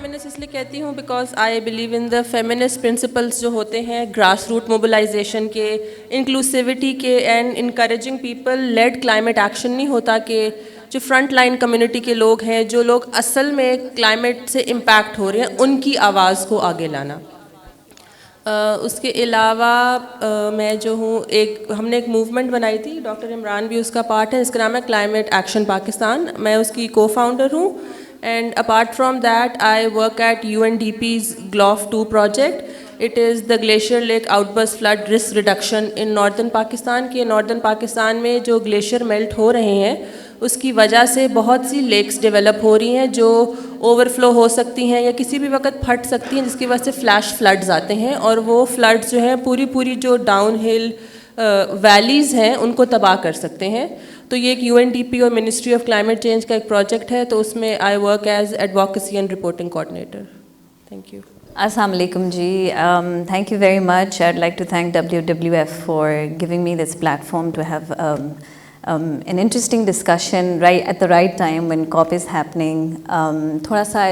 Feminist इसलिए कहती हूँ because I believe in the feminist principles जो होते हैं ग्रास रूट मोबिलाइजेशन के, इंक्लूसिविटी के and encouraging people led climate action नहीं होता कि जो फ्रंट लाइन कम्युनिटी के लोग हैं, जो लोग असल में क्लाइमेट से इम्पैक्ट हो रहे हैं, उनकी आवाज़ को आगे लाना। उसके अलावा मैं जो हूँ हमने एक मूवमेंट बनाई थी, डॉक्टर इमरान भी उसका पार्ट है, इसका नाम है क्लाइमेट एक्शन पाकिस्तान। मैं उसकी को फाउंडर हूँ and apart from that I work at UNDP's GLOF 2 project. It is the Glacier Lake Outburst Flood Risk Reduction in Northern Pakistan। के नॉर्दर्न पाकिस्तान में जो ग्लेशियर मेल्ट हो रहे हैं उसकी वजह से बहुत सी लेक्स डेवलप हो रही हैं जो ओवरफ्लो हो सकती हैं या किसी भी वक्त फट सकती हैं, जिसकी वजह से फ्लैश फ्लड्स आते हैं और वो फ्लड्स जो हैं पूरी जो डाउन हिल वैलीज़ हैं उनको तबाह कर सकते हैं। तो ये एक UNDP और मिनिस्ट्री ऑफ क्लाइमेट चेंज का एक प्रोजेक्ट है, तो उसमें I work as advocacy and reporting coordinator. Thank you. Assalamu alaikum ji. Thank you very much. I'd like to thank WWF for giving me this platform to have an interesting discussion right at the right time when COP is happening. थोड़ा सा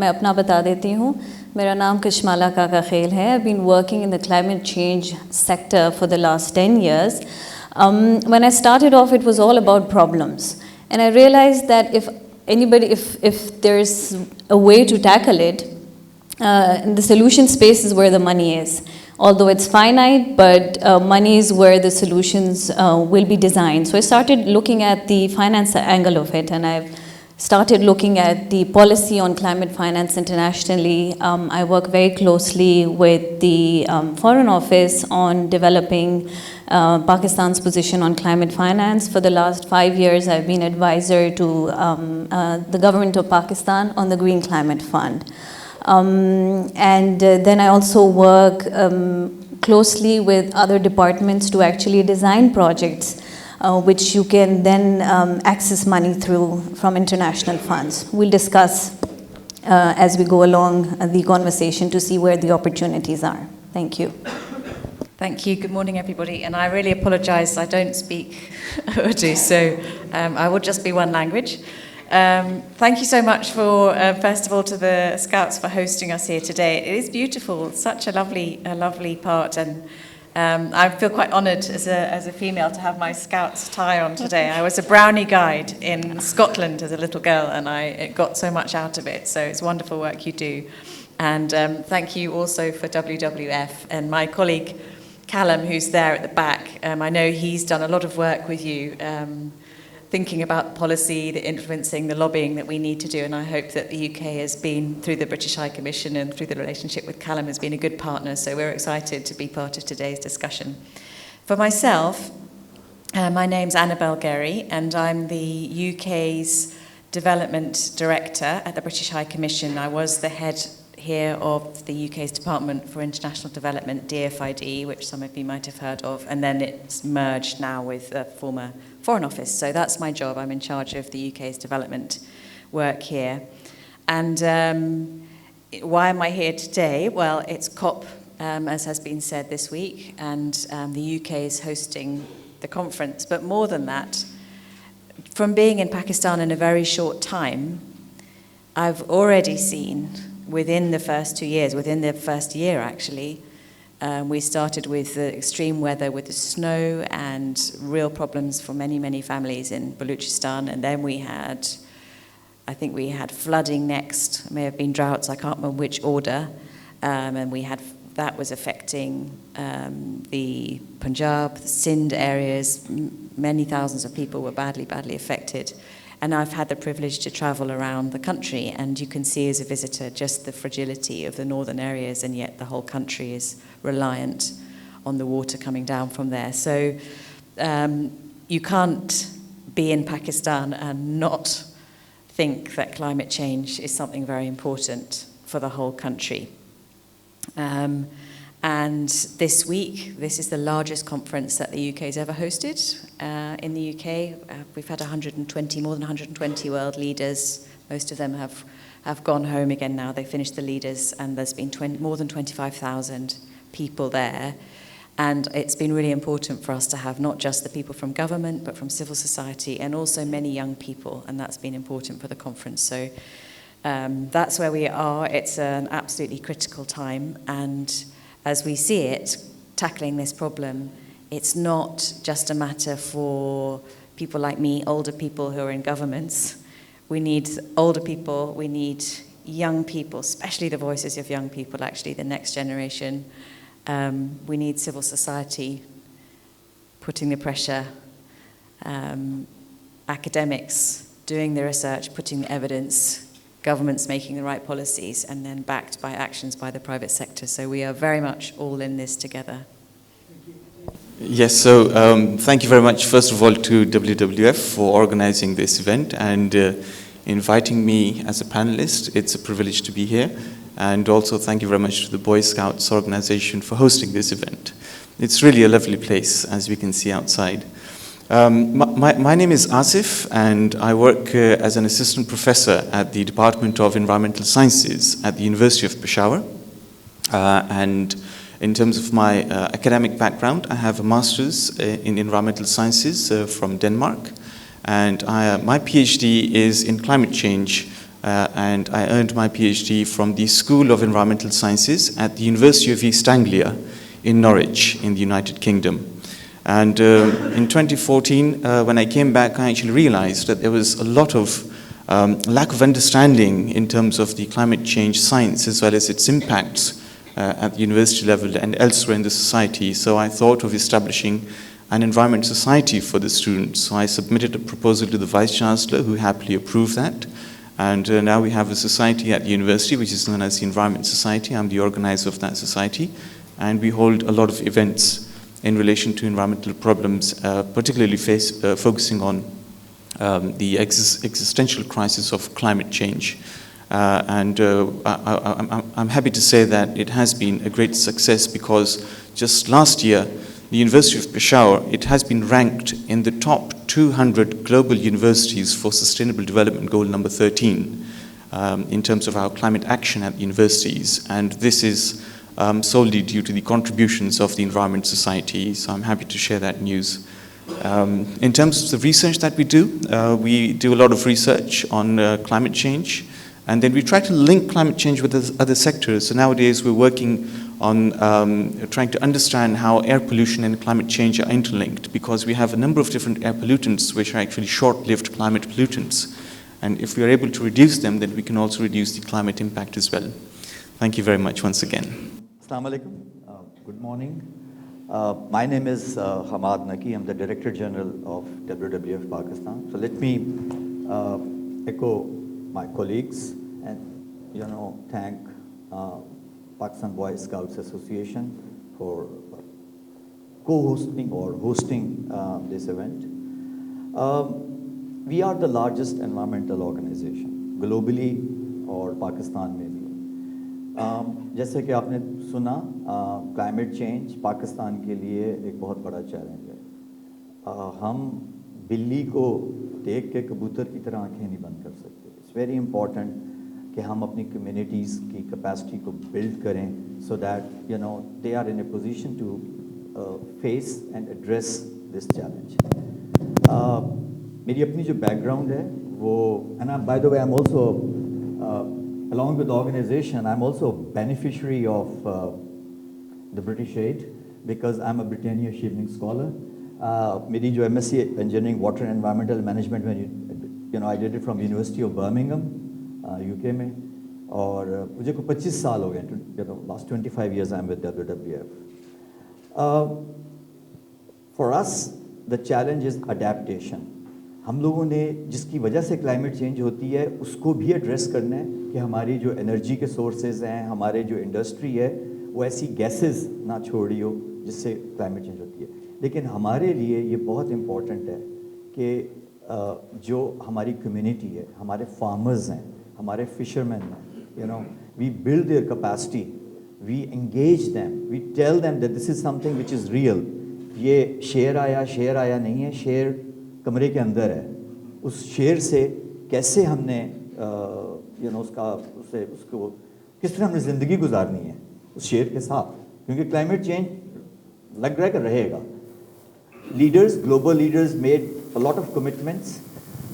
मैं अपना बता देती हूँ। मेरा नाम कशमाला काका खेल है। I've been working in the climate change sector for the last 10 years. When I started off, it was all about problems, and I realized that if there's a way to tackle it, the solution space is where the money is. Although it's finite, but money is where the solutions will be designed. So I started looking at the finance angle of it, and I've started looking at the policy on climate finance internationally. I work very closely with the Foreign Office on developing Pakistan's position on climate finance. For the last 5 years, I've been advisor to the government of Pakistan on the Green Climate Fund. Then I also work closely with other departments to actually design projects which you can then access money through from international funds. We'll discuss as we go along the conversation to see where the opportunities are. Thank you. Thank you. Good morning, everybody. And I really apologize, I don't speak Urdu, so I will just be one language. Thank you so much for, first of all, to the Scouts for hosting us here today. It is beautiful, such a lovely part, and I feel quite honoured as a female to have my Scouts tie on today. I was a brownie guide in Scotland as a little girl, and I got so much out of it, so it's wonderful work you do. And thank you also for WWF and my colleague Callum, who's there at the back. I know he's done a lot of work with you, thinking about policy, the influencing, the lobbying that we need to do, and I hope that the UK has been, through the British High Commission and through the relationship with Callum, has been a good partner, so we're excited to be part of today's discussion. For myself, my name's Annabelle Gerry, and I'm the UK's Development Director at the British High Commission. I was the head here of the UK's Department for International Development, DFID, which some of you might have heard of, and then it's merged now with the former Foreign Office. So that's my job. I'm in charge of the UK's development work here. And why am I here today? Well, it's COP, as has been said this week, and the UK is hosting the conference. But more than that, from being in Pakistan in a very short time, I've already seen within the first 2 years, within the first year actually, we started with the extreme weather, with the snow and real problems for many families in Baluchistan. And then I think we had flooding next. It may have been droughts, I can't remember which order. And that was affecting the Punjab, the Sindh areas. Many thousands of people were badly affected. And I've had the privilege to travel around the country, and you can see as a visitor just the fragility of the northern areas, and yet the whole country is reliant on the water coming down from there. So you can't be in Pakistan and not think that climate change is something very important for the whole country. And this week, this is the largest conference that the UK has ever hosted. In the UK, we've had more than 120 world leaders. Most of them have gone home again now. They finished the leaders, and there's been more than 25,000 people there. And it's been really important for us to have not just the people from government, but from civil society, and also many young people, and that's been important for the conference. So That's where we are. It's an absolutely critical time, and as we see it, tackling this problem, it's not just a matter for people like me, older people who are in governments. We need older people, we need young people, especially the voices of young people, actually, the next generation. We need civil society putting the pressure, academics doing the research, putting the evidence, governments making the right policies, and then backed by actions by the private sector. So we are very much all in this together. Yes, so thank you very much, first of all, to WWF for organizing this event and inviting me as a panelist. It's a privilege to be here. And also thank you very much to the Boy Scouts organization for hosting this event. It's really a lovely place, as we can see outside. My name is Asif, and I work as an assistant professor at the Department of Environmental Sciences at the University of Peshawar. And in terms of my academic background, I have a master's in environmental sciences from Denmark. And my PhD is in climate change, and I earned my PhD from the School of Environmental Sciences at the University of East Anglia in Norwich in the United Kingdom. And in 2014, when I came back, I actually realized that there was a lot of lack of understanding in terms of the climate change science as well as its impacts at the university level and elsewhere in the society. So I thought of establishing an environment society for the students. So I submitted a proposal to the Vice Chancellor, who happily approved that. And now we have a society at the university, which is known as the Environment Society. I'm the organizer of that society. And we hold a lot of events in relation to environmental problems, particularly focusing on the existential crisis of climate change. I'm happy to say that it has been a great success because just last year, the University of Peshawar, it has been ranked in the top 200 global universities for Sustainable Development Goal number 13 in terms of our climate action at universities. And this is solely due to the contributions of the Environment Society, so I'm happy to share that news. In terms of the research that we do a lot of research on climate change, and then we try to link climate change with other sectors. So nowadays we're working on trying to understand how air pollution and climate change are interlinked, because we have a number of different air pollutants which are actually short-lived climate pollutants. And if we are able to reduce them, then we can also reduce the climate impact as well. Thank you very much once again. Assalamu alaikum. Good morning. My name is Hamad Naqi. I'm the Director General of WWF Pakistan. So let me echo my colleagues and thank Pakistan Boy Scouts Association for co-hosting or hosting this event. We are the largest environmental organization globally और पाकिस्तान में भी. जैसे कि आपने सुना, climate change Pakistan के लिए एक बहुत बड़ा चैलेंज है. हम बिल्ली को देख के कबूतर की तरह आंखें नहीं बंद कर सकते. इट्स वेरी इम्पॉर्टेंट कि हम अपनी कम्युनिटीज़ की कैपेसिटी को बिल्ड करें so that they are in a position to face and address this challenge. मेरी अपनी जो बैकग्राउंड है वो, and by the way I am also along with the organization, I'm also a beneficiary of the British aid because I'm a Britannia Shielding Scholar. मेरी जो MSc Engineering Water and Environmental Management में I did it from University of Birmingham, UK में, और मुझे को 25 साल हो गए. Last 25 years I'm with WWF. For us, the challenge is adaptation. हम लोगों ने जिसकी वजह से क्लाइमेट चेंज होती है उसको भी एड्रेस करना है कि हमारी जो एनर्जी के सोर्सेज हैं, हमारे जो इंडस्ट्री है, वो ऐसी गैसेस ना छोड़ी हो जिससे क्लाइमेट चेंज होती है. लेकिन हमारे लिए ये बहुत इम्पॉर्टेंट है कि जो हमारी कम्युनिटी है, हमारे फार्मर्स हैं, हमारे फिशरमैन हैं, we build their capacity, we engage them, we tell them that this is something which is real. ये शेर आया नहीं है, शेर कमरे के अंदर है. उस शेर से कैसे हमने उसको किस तरह हमने ज़िंदगी गुजारनी है उस शेर के साथ, क्योंकि क्लाइमेट चेंज लग रहा है कि रहेगा. Leaders, global leaders made a lot of commitments.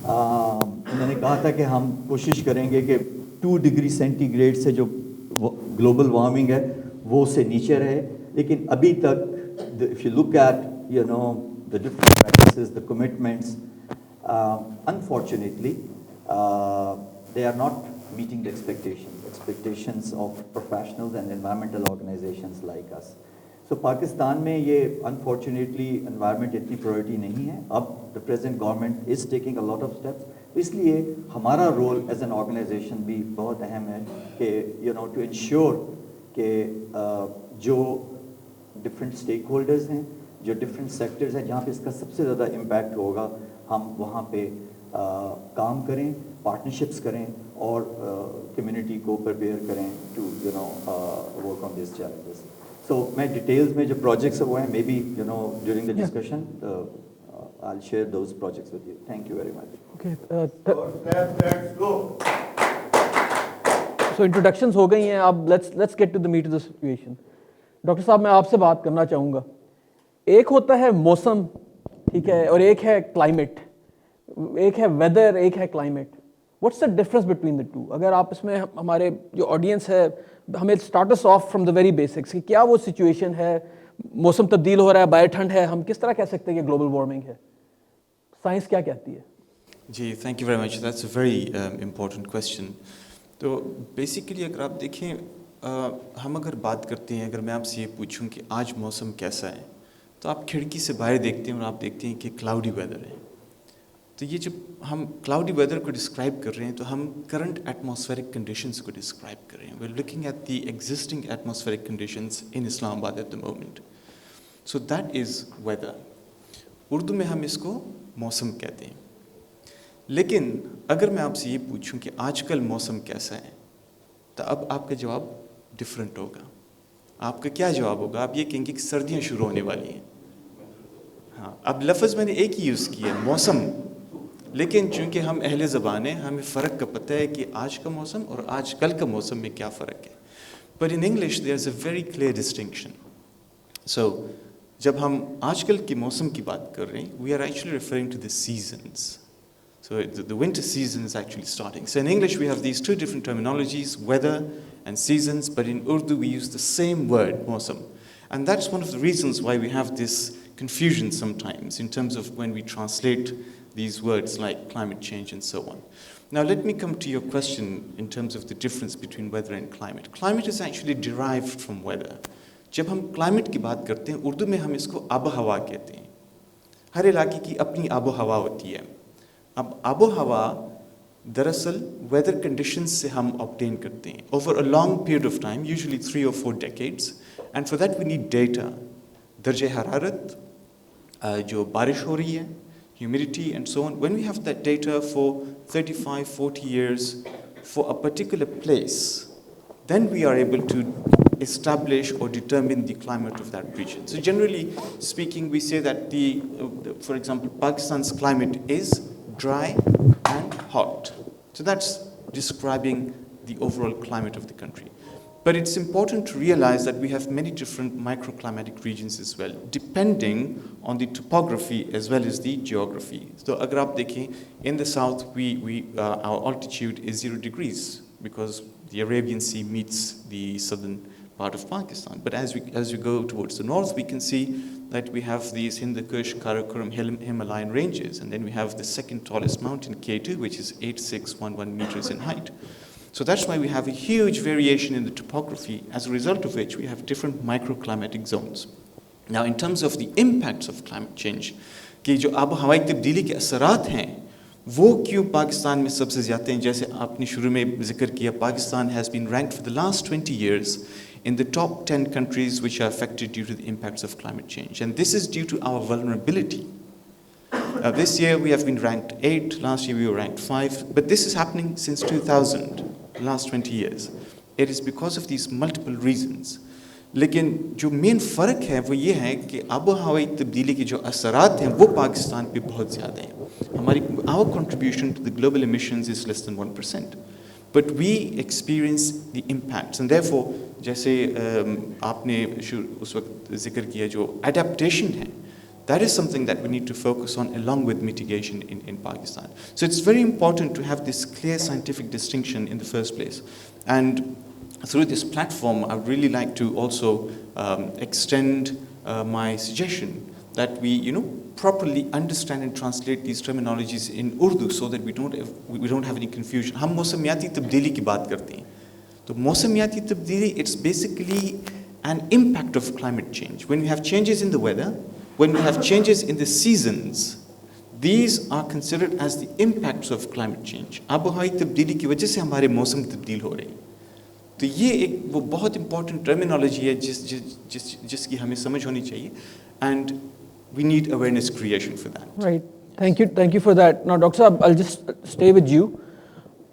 उन्होंने कहा था कि हम कोशिश करेंगे कि 2 डिग्री सेंटीग्रेड से जो ग्लोबल वार्मिंग है वो से नीचे रहे, लेकिन अभी तक if you look at the different practices, the commitments, unfortunately they are not meeting the expectations of professionals and environmental organizations like us. So Pakistan में ये unfortunately environment इतनी priority नहीं है. अब the present government is taking a lot of steps. इसलिए हमारा role as an organization भी बहुत अहम है कि to ensure कि जो different stakeholders हैं, जो different sectors हैं जहाँ पे इसका सबसे ज़्यादा impact होगा, हम वहाँ पे काम करें, पार्टनरशिप्स करें और कम्युनिटी को प्रिपेयर करें to work on this challenges. So मैं डिटेल्स में जो प्रोजेक्ट्स वो हैं, maybe during the discussion I will share those projects with you. Thank you very much. So introductions हो गई हैं, अब let's get to the meat of the situation. Doctor साहब, मैं आपसे बात करना चाहूँगा. एक होता है मौसम, ठीक है, और एक है क्लाइमेट. एक है वेदर, एक है climate. What's the difference between the two? अगर आप इसमें हमारे जो ऑडियंस है, हमें start us of from the very basics कि क्या वो सिचुएशन है, मौसम तब्दील हो रहा है, बाहर ठंड है, हम किस तरह कह सकते हैं कि ग्लोबल वार्मिंग है? साइंस क्या कहती है? जी, thank you very much. That's a very important question. तो बेसिकली अगर आप देखें, हम अगर बात करते हैं, अगर मैं आपसे ये पूछूं कि आज मौसम कैसा है, तो आप खिड़की से बाहर देखते हैं और आप देखते हैं कि क्लाउडी वेदर है. तो ये जब हम क्लाउडी वेदर को डिस्क्राइब कर रहे हैं, तो हम करंट एटमॉस्फेरिक कंडीशंस को डिस्क्राइब कर रहे हैं. We are looking at the existing atmospheric conditions in Islamabad at the moment. So that is weather. Urdu में हम इसको मौसम कहते हैं. लेकिन अगर मैं आपसे ये पूछूं कि आजकल मौसम कैसा है, तो अब आपका जवाब डिफरेंट होगा. आपका क्या जवाब होगा? आप ये कहेंगे कि सर्दियाँ शुरू होने वाली हैं. हाँ, अब लफ्ज़ मैंने एक ही यूज़ किया, मौसम. लेकिन चूंकि हम अहले ज़बान हैं, हमें फ़र्क का पता है कि आज का मौसम और आज कल का मौसम में क्या फ़र्क है. But in English there is a very clear distinction. So जब हम आजकल के मौसम की बात कर रहे हैं, we are actually referring to the seasons. So the winter season is actually starting. So in English we have these two different terminologies, weather and seasons, but in Urdu we use the same word, mausam. And that's one of the reasons why we have this confusion sometimes in terms of when we translate these words like climate change and so on. Now let me come to your question in terms of the difference between weather and climate. Climate is actually derived from weather. जब हम climate की बात करते हैं, उर्दू में हम इसको आबो हवा कहते हैं. हर इलाके की अपनी आबो हवा होती है. अब आबो हवा दरअसल वेदर कंडीशंस से हम ऑब्टेन करते हैं over a long period of time, usually 3 or 4 decades, and for that we need data. दर्जे हरारत, जो बारिश हो रही है, humidity and so on. When we have that data for 35, 40 years for a particular place, then we are able to establish or determine the climate of that region. So generally speaking, we say that for example, Pakistan's climate is dry and hot. So that's describing the overall climate of the country. But it's important to realize that we have many different microclimatic regions as well, depending on the topography as well as the geography. So agar aap dekhein, in the south, our altitude is 0 degrees because the Arabian Sea meets the southern part of Pakistan. But as we go towards the north, we can see that we have these Hindu Kush, Karakoram Himalayan ranges, and then we have the second tallest mountain, K2, which is 8611 meters in height. So that's why we have a huge variation in the topography, as a result of which we have different microclimatic zones. Now, in terms of the impacts of climate change, कि जो आबो हवाई तब्दीली के असरात हैं, वो क्यों पाकिस्तान में सबसे ज़्यादा हैं? जैसे आपने शुरू में जिक्र किया, Pakistan has been ranked for the last 20 years in the top 10 countries which are affected due to the impacts of climate change. And this is due to our vulnerability. This year we have been ranked 8, last year we were ranked 5, but this is happening since 2000, the last 20 years. It is because of these multiple reasons. लेकिन जो main फ़र्क है वो ये है कि आबो हवाई तब्दीली के जो असरात हैं वो पाकिस्तान पे बहुत ज़्यादा हैं. Our contribution to the global emissions is less than 1%. But we experience the impacts, and therefore, जैसे आपने उस वक्त जिक्र किया जो adaptation है, That is something that we need to focus on along with mitigation in Pakistan. So it's very important to have this clear scientific distinction in the first place. And through this platform, I would really like to also extend my suggestion that we, properly understand and translate these terminologies in Urdu so that we don't have any confusion. हम मौसमियाती तब्दीली की बात करते हैं. तो मौसमियाती तब्दीली, it's basically an impact of climate change. When we have changes in the weather, when we have changes in the seasons, these are considered as the impacts of climate change. आबोहवाई तब्दीली की वजह से हमारे मौसम तब्दील हो रहे हैं. तो ये एक वो बहुत important terminology है जिसकी हमें समझ होनी चाहिए, and we need awareness creation for that. Right. Thank you for that. Now, Dr. Saab, I'll just stay with you.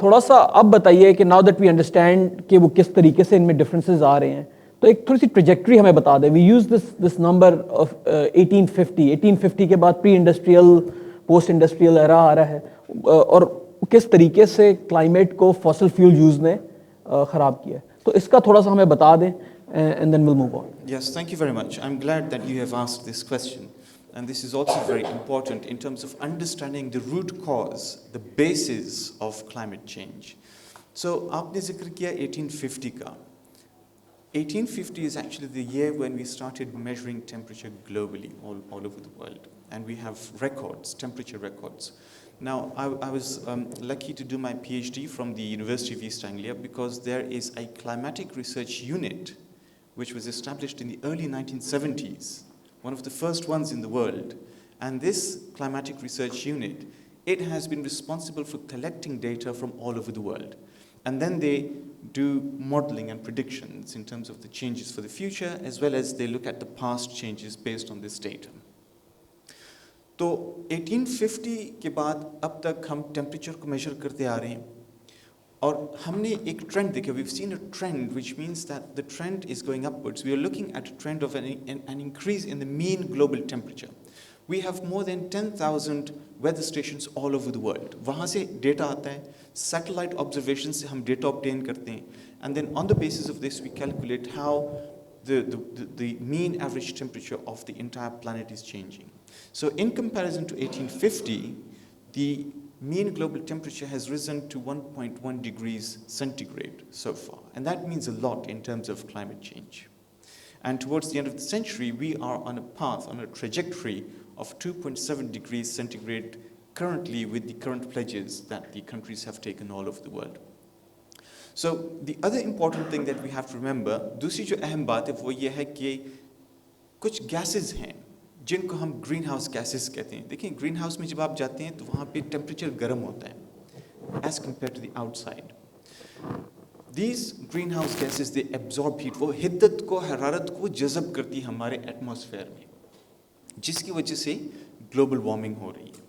थोड़ा सा अब बताइए कि now that we understand कि वो किस तरीके से इनमें differences आ रहे हैं, तो एक थोड़ी सी trajectory हमें बता दें. We use this number of 1850. 1850 के बाद pre-industrial, post-industrial era आ रहा है, और किस तरीके से climate को fossil fuel use ने खराब किया है. तो इसका थोड़ा सा हमें बता दें, and then we'll move on. Yes, thank you very much. I'm glad that you have asked this question. And this is also very important in terms of understanding the root cause, the basis of climate change. So, आपने जिक्र किया 1850 का. 1850 is actually the year when we started measuring temperature globally, all over the world. And we have records, temperature records. Now, I was lucky to do my PhD from the University of East Anglia because there is a climatic research unit which was established in the early 1970s, one of the first ones in the world. And this climatic research unit, it has been responsible for collecting data from all over the world. And then they do modeling and predictions in terms of the changes for the future, as well as they look at the past changes based on this data. तो 1850 के बाद अब तक हम temperature को major करते आ रहे हैं, और हमने एक ट्रेंड देखा. We've seen a trend, which means that the trend is going upwards. We are looking at a trend of an increase in the mean global temperature. We have more than 10,000 weather stations all over the world. वहाँ से data आता है, satellite observations से हम data obtain करते हैं, and then on the basis of this we calculate how the mean average temperature of the entire planet is changing. So in comparison to 1850, the mean global temperature has risen to 1.1 degrees centigrade so far. And that means a lot in terms of climate change. And towards the end of the century, we are on a path, on a trajectory of 2.7 degrees centigrade currently with the current pledges that the countries have taken all over the world. So the other important thing that we have to remember, दूसरी जो अहम बात है वो ये है कि कुछ gases हैं जिनको हम ग्रीन हाउस गैसेस कहते हैं. देखिए, ग्रीन हाउस में जब आप जाते हैं तो वहाँ पे टेम्परेचर गर्म होता है as compare to the outside. These green house gases they absorb heat, वो हिद्दत को, हरारत को जज़ब करती है हमारे एटमॉस्फेयर में, जिसकी वजह से ग्लोबल वार्मिंग हो रही है.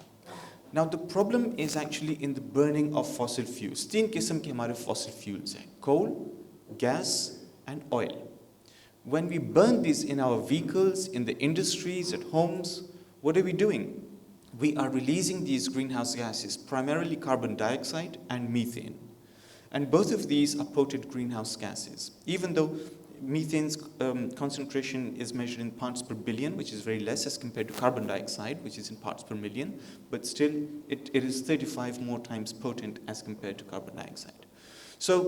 Now the problem is actually in the burning of fossil fuels. 3 किस्म के हमारे फॉसिल फ्यूल्स हैं: coal, gas and oil. When we burn these in our vehicles, in the industries, at homes, what are we doing? We are releasing these greenhouse gases, primarily carbon dioxide and methane. And both of these are potent greenhouse gases. Even though methane's concentration is measured in parts per billion, which is very less as compared to carbon dioxide, which is in parts per million, but still it is 35 more times potent as compared to carbon dioxide. So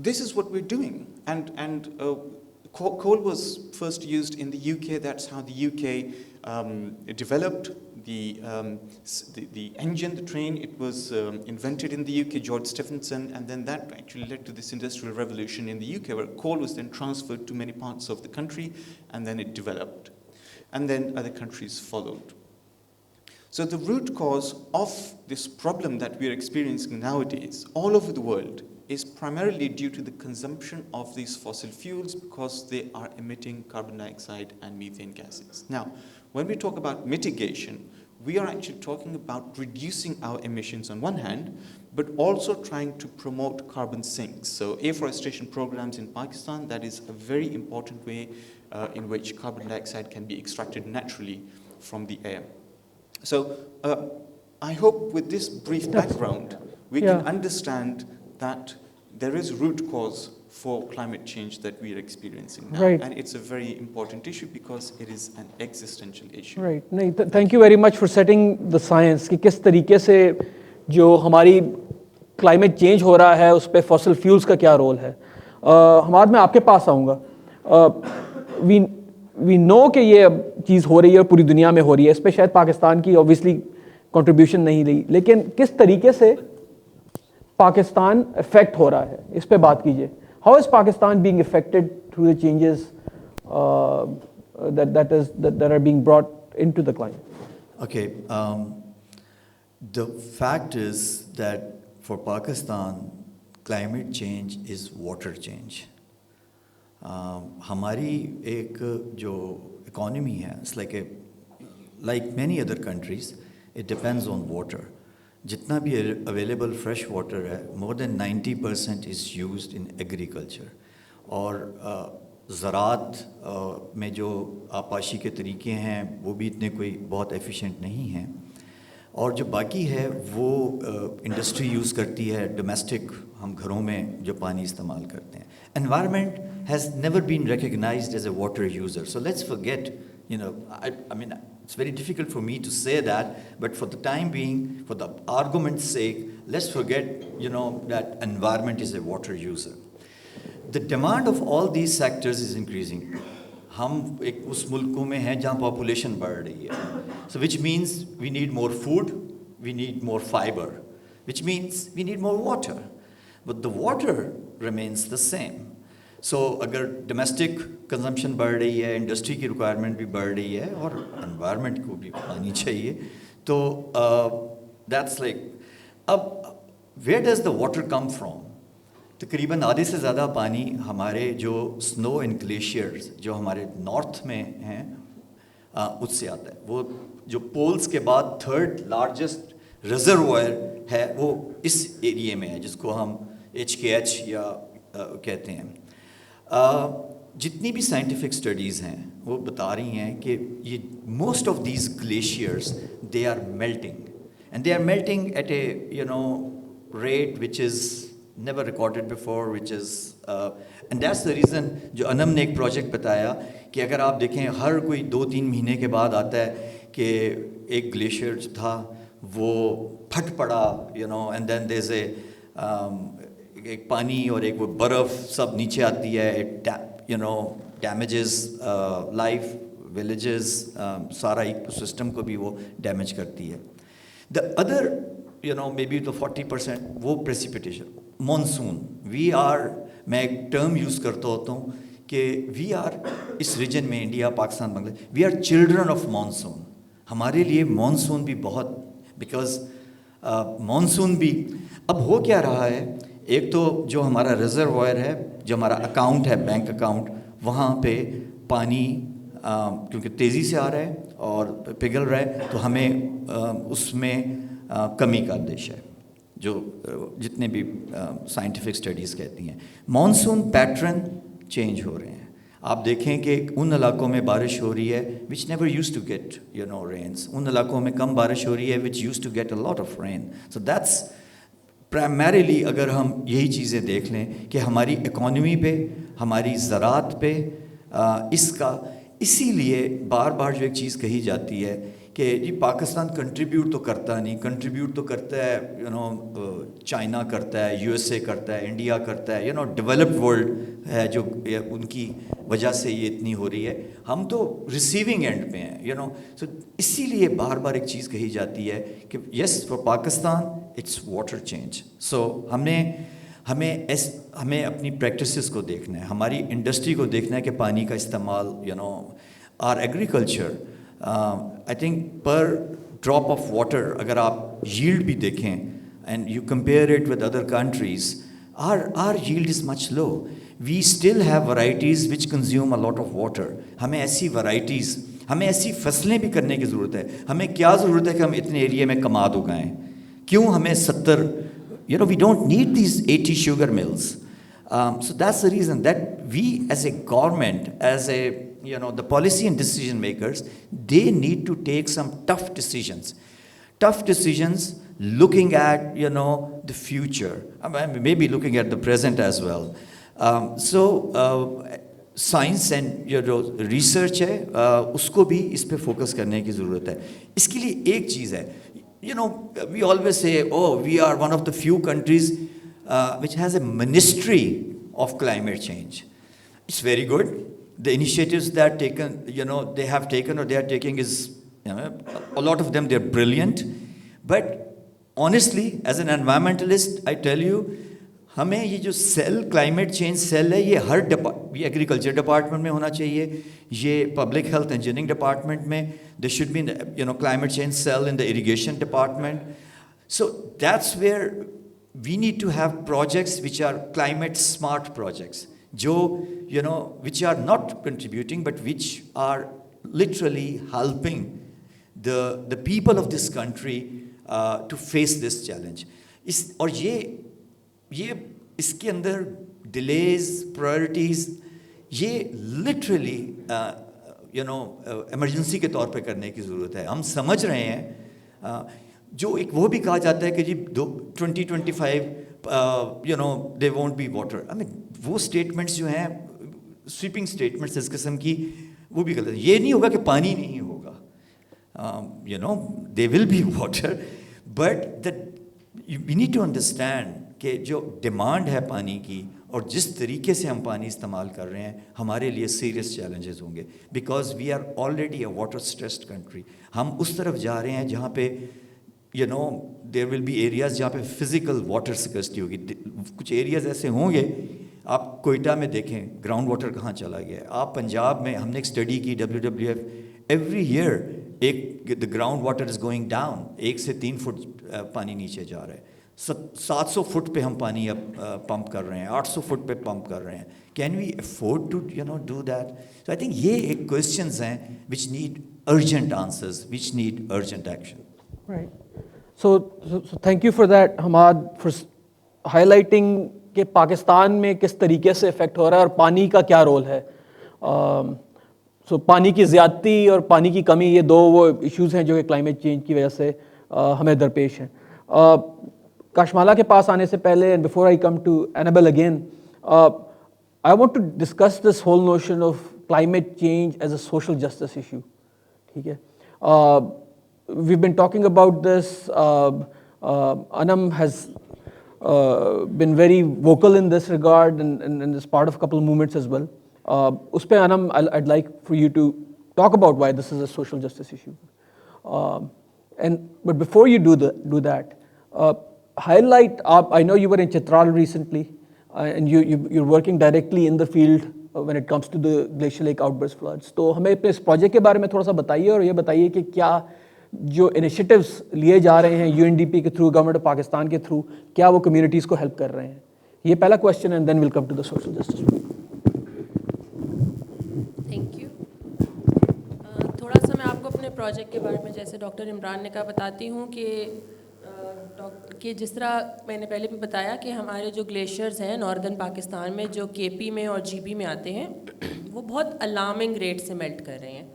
this is what we're doing, and coal was first used in the UK. That's how the UK developed the engine, the train. It was invented in the UK, George Stephenson, and then that actually led to this industrial revolution in the UK, where coal was then transferred to many parts of the country, and then it developed, and then other countries followed. So the root cause of this problem that we are experiencing nowadays all over the world is primarily due to the consumption of these fossil fuels, because they are emitting carbon dioxide and methane gases. Now, when we talk about mitigation, we are actually talking about reducing our emissions on one hand, but also trying to promote carbon sinks. So afforestation programs in Pakistan, that is a very important way in which carbon dioxide can be extracted naturally from the air. So I hope with this brief background, we can understand that there is root cause for climate change that we are experiencing now. Right. And it's a very important issue because it is an existential issue. Right नहीं thank you very much for setting the science कि किस तरीके से जो हमारी climate change हो रहा है उस पर फॉसिल फ्यूल्स का क्या रोल है। हमाद मैं आपके पास आऊँगा। वी नो कि ये चीज़ हो रही है और पूरी दुनिया में हो रही है, इस पर शायद पाकिस्तान की ऑब्वियसली कंट्रीब्यूशन नहीं रही, लेकिन किस तरीके से पाकिस्तान इफेक्ट हो रहा है इस पे बात कीजिए। How is Pakistan being affected through the changes that are being brought into the climate? Okay, the fact is that for Pakistan, climate change is water change. हमारी एक जो economy है, it's like many other countries, it depends on water. जितना भी available fresh water है, more than 90% is used in agriculture. और ज़रात में जो आपाशी के तरीके हैं वो भी इतने कोई बहुत एफिशिएंट नहीं हैं, और जो बाकी है वो इंडस्ट्री यूज़ करती है, डोमेस्टिक हम घरों में जो पानी इस्तेमाल करते हैं। Environment has never been recognised as a water user, so let's forget, you know, I mean, it's very difficult for me to say that, but for the time being, for the argument's sake, let's forget, you know, that environment is a water user. The demand of all these sectors is increasing. हम एक उस मुल्कों में हैं जहाँ population बढ़ रही है, so which means we need more food, we need more fiber, which means we need more water, but the water remains the same. So अगर domestic consumption बढ़ रही है, industry की requirement भी बढ़ रही है और environment को भी पानी चाहिए, तो that's like, अब where does the water come from? तकरीबन आधे से ज़्यादा पानी हमारे जो स्नो एंड ग्लेशियर्स जो हमारे नॉर्थ में हैं उससे आता है। वो जो पोल्स के बाद थर्ड लार्जेस्ट रिजर्वॉयर है वो इस एरिया में है, जिसको हम HKH या कहते हैं। जितनी भी साइंटिफिक स्टडीज़ हैं वो बता रही हैं कि ये most of these glaciers they are melting, and they are melting at a rate which is never recorded before, which is and that's the reason जो अनम ने एक प्रोजेक्ट बताया कि अगर आप देखें हर कोई 2-3 महीने के बाद आता है कि एक ग्लेशियर जो था वो फट पड़ा, and then there's a एक पानी और एक वो बर्फ़ सब नीचे आती है, damages life, villages, सारा इकोसिस्टम को भी वो डैमेज करती है। The other maybe the 40% वो precipitation, monsoon, we are, मैं एक टर्म यूज़ करता होता हूँ कि we are इस रीजन में India, Pakistan, Bangladesh, we are children of monsoon. हमारे लिए monsoon भी बहुत, because monsoon भी अब हो क्या रहा है, एक तो जो हमारा रिजर्वॉयर है, जो हमारा अकाउंट है, बैंक अकाउंट, वहाँ पे पानी क्योंकि तेज़ी से आ रहा है और पिघल रहा है, तो हमें उसमें कमी का अंदेशा है, जो जितने भी साइंटिफिक स्टडीज़ कहती हैं। मॉनसून पैटर्न चेंज हो रहे हैं। आप देखें कि उन इलाकों में बारिश हो रही है which never used to get rains, उन इलाकों में कम बारिश हो रही है which used to get a lot of rain. So that's primarily, अगर हम यही चीज़ें देख लें कि हमारी इकॉनमी पे, हमारी ज़रात पे इसका, इसीलिए बार बार जो एक चीज़ कही जाती है कि जी पाकिस्तान कंट्रीब्यूट तो करता नहीं, कंट्रीब्यूट तो करता है चाइना करता है, USA करता है, इंडिया करता है, डेवलप्ड वर्ल्ड है जो उनकी वजह से ये इतनी हो रही है, हम तो रिसीविंग एंड पे हैं, सो इसीलिए बार बार एक चीज़ कही जाती है कि yes for Pakistan it's water change. So हमें अपनी प्रैक्टिसेस को देखना है, हमारी इंडस्ट्री को देखना है कि पानी का इस्तेमाल, our agriculture, I think per drop of water अगर आप यील्ड भी देखें and you compare it with other countries, our yield is much low. We still have varieties which consume a lot of water. हमें ऐसी varieties, हमें ऐसी फसलें भी करने की ज़रूरत है। हमें क्या ज़रूरत है कि हम इतने एरिया में कमाद उगाएं? क्यों हमें 70, we don't need these 80 sugar mills. So that's the reason that we as a government, as a the policy and decision makers, they need to take some tough decisions looking at, you know, the future. I mean, maybe looking at the present as well. Science and जो research है उसको भी इस पे focus करने की ज़रूरत है. इसके लिए एक चीज़ है, you know, we always say, oh, we are one of the few countries which has a ministry of climate change. It's very good. The initiatives that taken, you know, they have taken or they are taking is, you know, a lot of them, they're brilliant. But honestly, as an environmentalist, I tell you, हमें ये जो cell climate change cell है ये हर ये agriculture department में होना चाहिए, ये पब्लिक हेल्थ इंजीनियरिंग डिपार्टमेंट में, they should be, you know, climate change cell in the irrigation department. So that's where we need to have projects which are climate smart projects, जो, you know, which are not contributing but which are literally helping the people of this country to face this challenge. और ये इसके अंदर delays, priorities, ये literally you know emergency के तौर पे करने की ज़रूरत है. हम समझ रहे हैं जो एक वो भी कहा जाता है कि जी 2025 you know there won't be water. I mean वो statements जो हैं स्वीपिंग स्टेटमेंट्स इस किस्म की, वो भी गलत है. ये नहीं होगा कि पानी नहीं होगा, you know, they will be water, but that we need to understand कि जो डिमांड है पानी की और जिस तरीके से हम पानी इस्तेमाल कर रहे हैं, हमारे लिए सीरियस चैलेंजेस होंगे, because we are already a water stressed country. हम उस तरफ जा रहे हैं जहाँ पे, you know, there will be areas जहाँ पे फिजिकल वाटर स्कर्सिटी होगी. कुछ एरियाज ऐसे होंगे, आप कोयटा में देखें ग्राउंड वाटर कहाँ चला गया है. आप पंजाब में, हमने एक स्टडी की, WWF, एवरी ईयर एक the ground water is going down, 1 से 3 फुट पानी नीचे जा रहा है. 700 फुट पे हम पानी अब पंप कर रहे हैं, 800 फुट पे पंप कर रहे हैं. Can we afford to, you know, do that? So I think ये एक क्वेश्चंस हैं which need urgent answers, which need urgent action. Right. So thank you for that, Hamad, for highlighting कि पाकिस्तान में किस तरीके से इफ़ेक्ट हो रहा है और पानी का क्या रोल है. सो पानी की ज़्यादती और पानी की कमी, ये दो वो इश्यूज़ हैं जो कि क्लाइमेट चेंज की वजह से हमें दरपेश हैं. काशमाला के पास आने से पहले, and before I come to Anabel again, I want to discuss this whole notion of climate change as a social justice issue. ठीक है, we've been talking about this. Anam has been very vocal in this regard and is part of a couple of movements as well. Us pe Anam, I'd like for you to talk about why this is a social justice issue. But before you do that, highlight. I know you were in Chitral recently, and you're working directly in the field when it comes to the glacial lake outburst floods. तो हमें अपने इस project के बारे में थोड़ा सा बताइए और ये बताइए कि क्या जो इनिशिएटिव्स लिए जा रहे हैं UNDP के थ्रू, गवर्नमेंट ऑफ पाकिस्तान के थ्रू, क्या वो कम्युनिटीज़ को हेल्प कर रहे हैं. ये पहला question, and then will come to the social justice. Thank you. थोड़ा सा मैं आपको अपने प्रोजेक्ट के बारे में, जैसे डॉक्टर इमरान ने कहा, बताती हूँ कि जिस तरह मैंने पहले भी बताया कि हमारे जो ग्लेशियर्स हैं नॉर्दर्न पाकिस्तान में, जो KP में और GB में आते हैं, वो बहुत अलार्मिंग रेट से मेल्ट कर रहे हैं.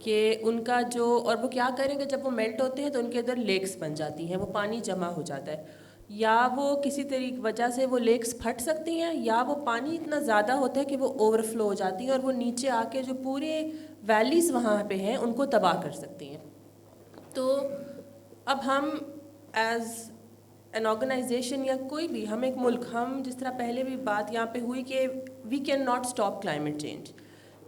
कि उनका जो, और वो क्या करेंगे, जब वो मेल्ट होते हैं तो उनके अंदर लेक्स बन जाती हैं, वो पानी जमा हो जाता है, या वो किसी तरीके वजह से वो लेक्स फट सकती हैं, या वो पानी इतना ज़्यादा होता है कि वो ओवरफ्लो हो जाती हैं और वो नीचे आके जो पूरे वैलीज़ वहाँ पे हैं उनको तबाह कर सकती हैं. तो अब हम एज एन ऑर्गेनाइजेशन या कोई भी, हम एक मुल्क, हम जिस तरह पहले भी बात यहाँ पे हुई कि we can not stop climate change,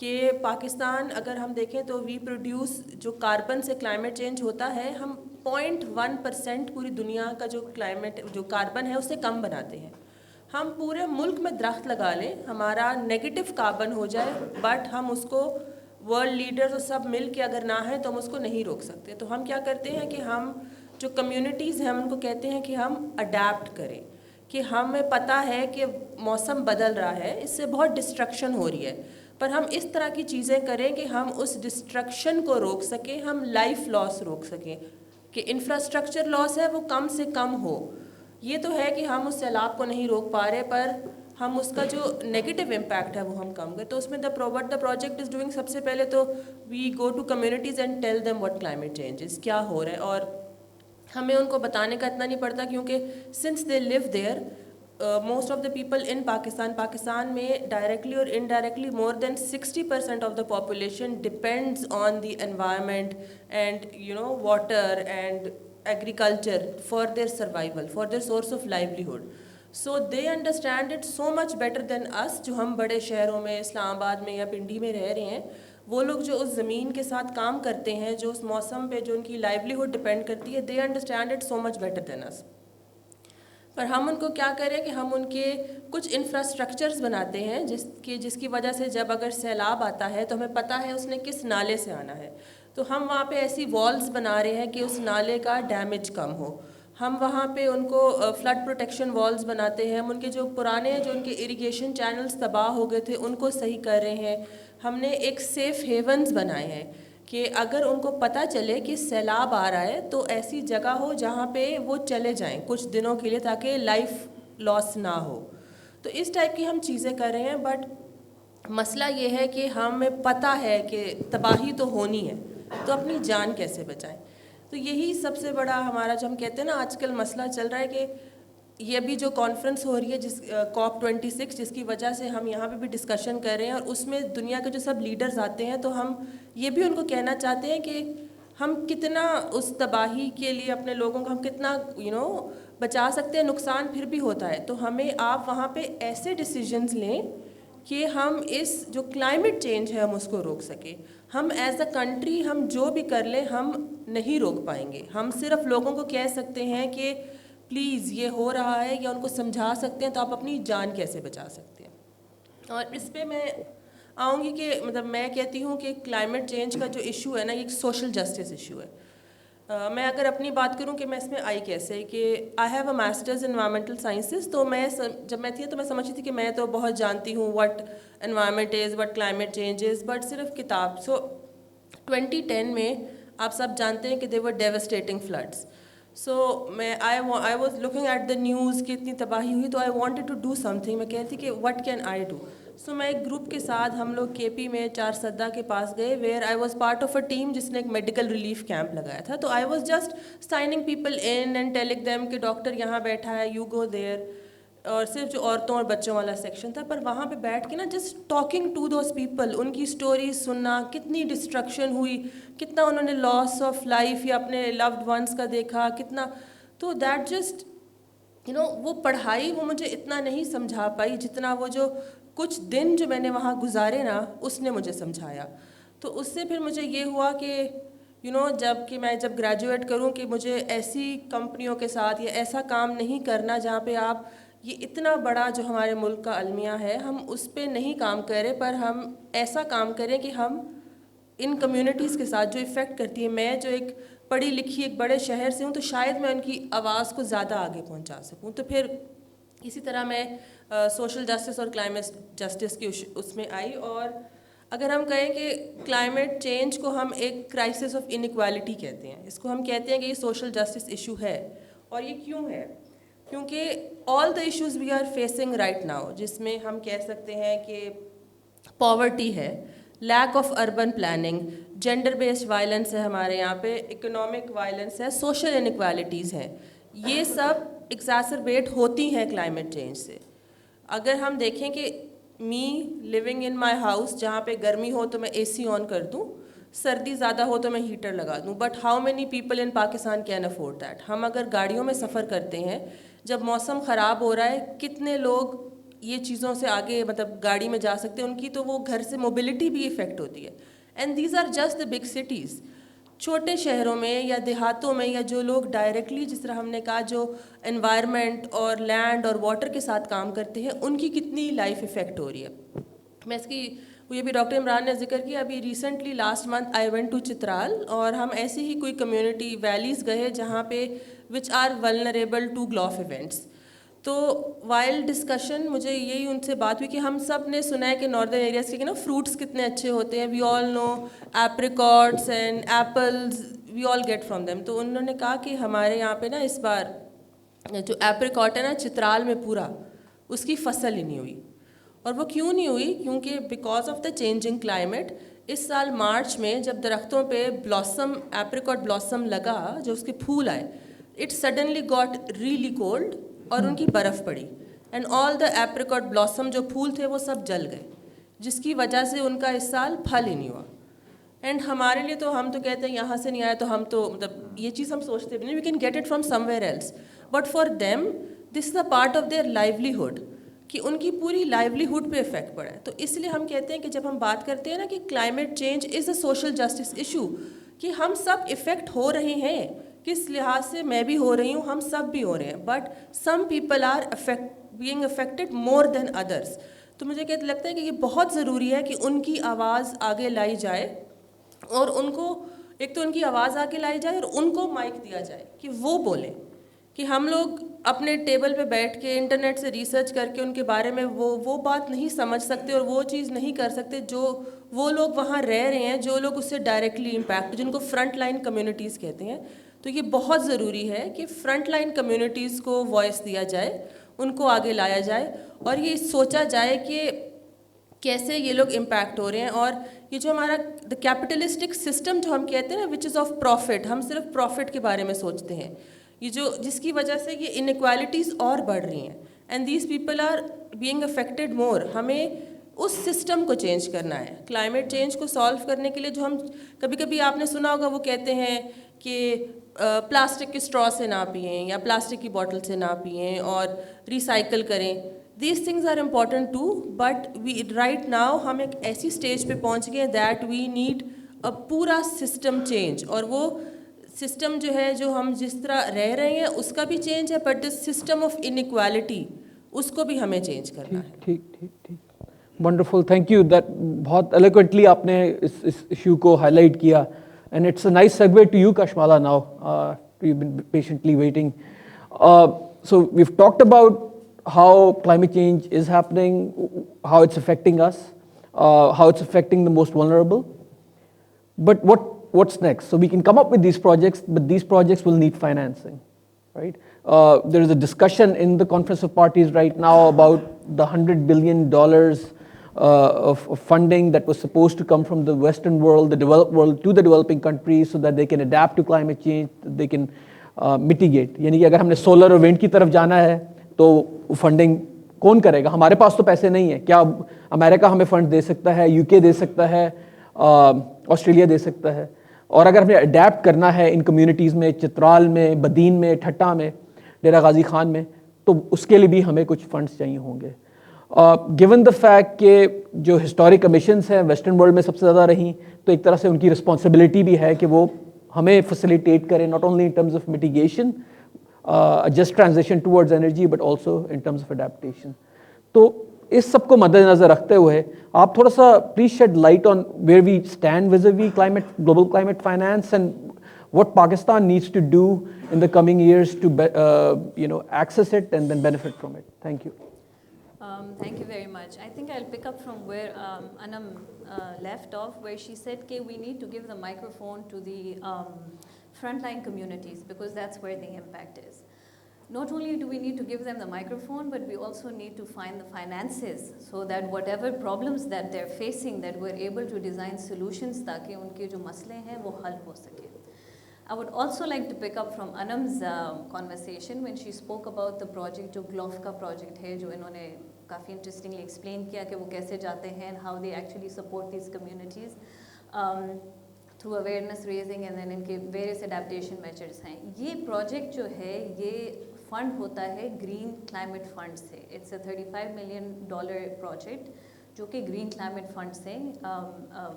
कि पाकिस्तान अगर हम देखें तो वी प्रोड्यूस, जो कार्बन से क्लाइमेट चेंज होता है, हम 0.1% पूरी दुनिया का जो क्लाइमेट, जो कार्बन है, उससे कम बनाते हैं. हम पूरे मुल्क में दरख्त लगा लें, हमारा नेगेटिव कार्बन हो जाए, बट हम उसको वर्ल्ड लीडर्स और सब मिल के अगर ना है तो हम उसको नहीं रोक सकते. तो हम क्या करते हैं कि हम जो कम्युनिटीज़ हैं उनको कहते हैं कि हम अडेप्ट करें, कि हमें पता है कि मौसम बदल रहा है, इससे बहुत डिस्ट्रक्शन हो रही है, पर हम इस तरह की चीज़ें करें कि हम उस डिस्ट्रक्शन को रोक सकें, हम लाइफ लॉस रोक सकें, कि इंफ्रास्ट्रक्चर लॉस है वो कम से कम हो. ये तो है कि हम उस सैलाब को नहीं रोक पा रहे, पर हम उसका जो नेगेटिव इम्पैक्ट है वो हम कम करें. तो उसमें what the project is doing, सबसे पहले तो we go to communities and tell them what climate change is, क्या हो रहा है. और हमें उनको बताने का इतना नहीं पड़ता, क्योंकि since they live there, most of the people in Pakistan में डायरेक्टली और indirectly more than 60% of the population depends on the environment and water and agriculture for their survival, for their source of livelihood. So they understand it so much better than us, जो हम बड़े शहरों में इस्लामाबाद में या पिंडी में रह रहे हैं. वो लोग जो उस ज़मीन के साथ काम करते हैं, जो उस मौसम पे जो उनकी लाइवलीहुड डिपेंड करती है, दे understand it so much better than अस. पर हम उनको क्या करें कि हम उनके कुछ इंफ्रास्ट्रक्चर्स बनाते हैं जिसकी वजह से जब अगर सैलाब आता है तो हमें पता है उसने किस नाले से आना है. तो हम वहाँ पे ऐसी वॉल्स बना रहे हैं कि उस नाले का डैमेज कम हो. हम वहाँ पे उनको फ्लड प्रोटेक्शन वॉल्स बनाते हैं. हम उनके जो पुराने जो उनके इरिगेशन चैनल्स तबाह हो गए थे उनको सही कर रहे हैं. हमने एक सेफ़ हेवन्स बनाए हैं कि अगर उनको पता चले कि सैलाब आ रहा है तो ऐसी जगह हो जहाँ पे वो चले जाएं कुछ दिनों के लिए, ताकि लाइफ लॉस ना हो. तो इस टाइप की हम चीज़ें कर रहे हैं. बट मसला ये है कि हमें पता है कि तबाही तो होनी है, तो अपनी जान कैसे बचाएं. तो यही सबसे बड़ा हमारा, जो हम कहते हैं ना आजकल मसला चल रहा है कि ये अभी जो कॉन्फ्रेंस हो रही है जिस COP26, जिसकी वजह से हम यहाँ पे भी डिस्कशन कर रहे हैं, और उसमें दुनिया के जो सब लीडर्स आते हैं, तो हम ये भी उनको कहना चाहते हैं कि हम कितना उस तबाही के लिए अपने लोगों को हम कितना बचा सकते हैं. नुकसान फिर भी होता है, तो हमें आप वहाँ पे ऐसे डिसीजंस लें कि हम इस जो क्लाइमेट चेंज है हम उसको रोक सकें. हम एज अ कंट्री हम जो भी कर लें हम नहीं रोक पाएंगे. हम सिर्फ लोगों को कह सकते हैं कि प्लीज़ ये हो रहा है, या उनको समझा सकते हैं तो आप अपनी जान कैसे बचा सकते हैं. और इस पे मैं आऊँगी कि मतलब मैं कहती हूँ कि क्लाइमेट चेंज का जो इशू है ना, ये एक सोशल जस्टिस इशू है. मैं अगर अपनी बात करूं कि मैं इसमें आई कैसे, कि I have a masters in environmental sciences. तो मैं जब मैं थी तो मैं समझती थी कि मैं तो बहुत जानती हूँ what environment is, what climate change is, but सिर्फ किताब. सो 2010 में आप सब जानते हैं कि दे वर डेवस्टेटिंग फ्लड्स. सो मैं I was looking at the news कि इतनी तबाही हुई, तो I wanted to do something. मैं कहती कि what can I do. So मैं एक ग्रुप के साथ हम लोग KP में 4 सद्दा के पास गए, where I was part of a team जिसने एक मेडिकल रिलीफ कैंप लगाया था. तो I was just signing people in and telling them कि डॉक्टर यहाँ बैठा है, यू गो देयर. और सिर्फ जो औरतों और बच्चों वाला सेक्शन था, पर वहाँ पे बैठ के ना just talking to those people, उनकी स्टोरीज सुनना, कितनी डिस्ट्रक्शन हुई, कितना उन्होंने लॉस ऑफ लाइफ या अपने लव्ड वंस का देखा, कितना. तो दैट जस्ट वो पढ़ाई वो मुझे इतना नहीं समझा पाई जितना वो जो कुछ दिन जो मैंने वहाँ गुजारे ना उसने मुझे समझाया. तो उससे फिर मुझे ये हुआ कि मैं जब ग्रेजुएट करूँ कि मुझे ऐसी कंपनियों के साथ या ऐसा काम नहीं करना जहाँ पे आप ये इतना बड़ा जो हमारे मुल्क का अलमिया है हम उस पर नहीं काम करें, पर हम ऐसा काम करें कि हम इन कम्युनिटीज़ के साथ जो इफ़ेक्ट करती है. मैं जो एक पढ़ी लिखी एक बड़े शहर से हूँ, तो शायद मैं उनकी आवाज़ को ज़्यादा आगे पहुँचा सकूँ. तो फिर इसी तरह मैं सोशल जस्टिस और क्लाइमेट जस्टिस की उसमें आई. और अगर हम कहें कि क्लाइमेट चेंज को हम एक क्राइसिस ऑफ इनइक्वालिटी कहते हैं, इसको हम कहते हैं कि ये सोशल जस्टिस इशू है. और ये क्यों है? क्योंकि all the issues we are facing right now, जिसमें हम कह सकते हैं कि पॉवर्टी है, lack of urban planning, gender based violence है हमारे यहाँ पे, इकोनॉमिक वायलेंस है, सोशल इनइक्वालिटीज़ हैं. ये सब एक्सैसरबेट होती हैं क्लाइमेट चेंज से. अगर हम देखें कि मी लिविंग इन माई हाउस, जहाँ पे गर्मी हो तो मैं AC ऑन कर दूँ, सर्दी ज़्यादा हो तो मैं हीटर लगा दूँ, but how many people in Pakistan can afford that. हम अगर गाड़ियों में सफ़र करते हैं, जब मौसम ख़राब हो रहा है, कितने लोग ये चीज़ों से आगे मतलब गाड़ी में जा सकते हैं, उनकी तो वो घर से मोबिलिटी भी इफ़ेक्ट होती है. And these are just the big cities. छोटे शहरों में या देहातों में या जो लोग डायरेक्टली, जिस तरह हमने कहा, जो एनवायरनमेंट और लैंड और वाटर के साथ काम करते हैं, उनकी कितनी लाइफ इफ़ेक्ट हो रही है. मैं इसकी ये भी डॉक्टर इमरान ने जिक्र किया. अभी recently last month I went to Chitral, और हम ऐसी ही कोई कम्युनिटी वैलीज़ गए जहाँ पे which are vulnerable to GLOF events. तो वाइल डिस्कशन मुझे यही उनसे बात हुई कि हम सब ने सुना है कि नॉर्दर्न एरियाज़ के फ्रूट्स कितने अच्छे होते हैं. We all know apricots and apples, we all get from them. तो उन्होंने कहा कि हमारे यहाँ पे ना इस बार जो एप्रिकॉट है ना चित्राल में पूरा, उसकी फसल ही नहीं हुई. और वो क्यों नहीं हुई? क्योंकि because of the changing climate. इस साल मार्च में जब दरख्तों पे ब्लॉसम, एप्रिकॉट ब्लॉसम लगा, जो उसके फूल आए, it suddenly got really cold और उनकी बर्फ़ पड़ी and all the apricot blossom जो फूल थे वो सब जल गए, जिसकी वजह से उनका इस साल फल ही नहीं हुआ। एंड हमारे लिए तो हम तो कहते हैं यहाँ से नहीं आया तो हम तो मतलब ये चीज़ हम सोचते भी नहीं, we can get it from somewhere else, but for them this is a part of their livelihood, कि उनकी पूरी लाइवलीहुड पे इफेक्ट पड़ा है। तो इसलिए हम कहते हैं कि जब हम बात करते हैं ना कि climate change is a social justice issue, कि हम सब इफ़ेक्ट हो रहे हैं, किस लिहाज से मैं भी हो रही हूँ, हम सब भी हो रहे हैं, but some people are being affected more than others. तो मुझे क्या लगता है कि ये बहुत ज़रूरी है कि उनकी आवाज़ आगे लाई जाए और उनको एक तो उनकी आवाज़ आगे लाई जाए और उनको माइक दिया जाए कि वो बोलें, कि हम लोग अपने टेबल पे बैठ के इंटरनेट से रिसर्च करके उनके बारे में वो बात नहीं समझ सकते और वो चीज़ नहीं कर सकते जो वो लोग वहाँ रह रहे हैं, जो लोग उससे डायरेक्टली इम्पैक्ट, जिनको फ्रंट लाइन कम्युनिटीज़ कहते हैं। तो ये बहुत ज़रूरी है कि फ्रंट लाइन कम्युनिटीज़ को वॉइस दिया जाए, उनको आगे लाया जाए और ये सोचा जाए कि कैसे ये लोग इम्पैक्ट हो रहे हैं। और ये जो हमारा द कैपिटलिस्टिक सिस्टम जो हम कहते हैं ना, विच इज़ ऑफ प्रॉफिट, हम सिर्फ प्रॉफिट के बारे में सोचते हैं, ये जो जिसकी वजह से ये इनइक्वालिटीज़ और बढ़ रही हैं and these people are being affected more. हमें उस सिस्टम को चेंज करना है। क्लाइमेट चेंज को सॉल्व करने के लिए जो हम कभी कभी आपने सुना होगा वो कहते हैं कि प्लास्टिक के स्ट्रॉ से ना पिएं या प्लास्टिक की बॉटल से ना पिएं और रिसाइकल करें। These things are important too, but we right now हम एक ऐसी स्टेज पे पहुंच गए दैट वी नीड अ पूरा सिस्टम चेंज, और वो सिस्टम जो है, जो हम जिस तरह रह रहे हैं उसका भी चेंज है, but this system of inequality उसको भी हमें चेंज करना है। ठीक ठीक ठीक, वंडरफुल, थैंक यू। दैट बहुत एलोक्वेंटली आपने इस इशू को हाईलाइट किया and it's a nice segue to you Kashmala now, you been patiently waiting. So we have talked about how climate change is happening, how it's affecting us, how it's affecting the most vulnerable. But what's next? So we can come up with these projects, but these projects will need financing, right? There is a discussion in the Conference of Parties right now about the $100 billion of funding that was supposed to come from the Western world, the developed world, to the developing countries so that they can adapt to climate change, that they can mitigate. यानी कि अगर हमने solar और wind की तरफ जाना है तो फंडिंग कौन करेगा? हमारे पास तो पैसे नहीं है। क्या अमेरिका हमें फंड दे सकता है, यूके दे सकता है, ऑस्ट्रेलिया दे सकता है? और अगर हमें अडेप्ट करना है इन कम्युनिटीज़ में, चित्राल में, बदीन में, ठट्टा में, डेरा गाजी खान में, तो उसके लिए भी हमें कुछ फंड्स चाहिए होंगे। गिवन द फैक्ट कि जो हिस्टोरिक कमीशंस हैं वेस्टर्न वर्ल्ड में सबसे ज़्यादा रहीं, तो एक तरह से उनकी रिस्पॉन्सिबिलिटी भी है कि वो हमें फैसिलिटेट करें, not only in terms of mitigation, a just transition towards energy, but also in terms of adaptation. तो इस सब को मद्देनजर रखते हुए आप थोड़ा सा please shed light on where we stand vis-a-vis climate, global climate finance, and what Pakistan needs to do in the coming years to access it and then benefit from it. Thank you. Thank you very much. I think I'll pick up from where Anam left off, where she said that we need to give the microphone to the frontline communities because that's where the impact is. Not only do we need to give them the microphone, but we also need to find the finances so that whatever problems that they're facing, that we're able to design solutions ताकि उनके जो मसले हैं वो हल हो सके. I would also like to pick up from Anam's conversation when she spoke about the project, जो GLOF का project है, जो इन्होंने काफ़ी interestingly explain किया कि वो कैसे जाते हैं and how they actually support these communities through awareness raising and then इनके various adaptation measures हैं. ये project जो है ये fund होता है Green Climate Fund से. It's a $35 million project जो कि Green Climate Fund से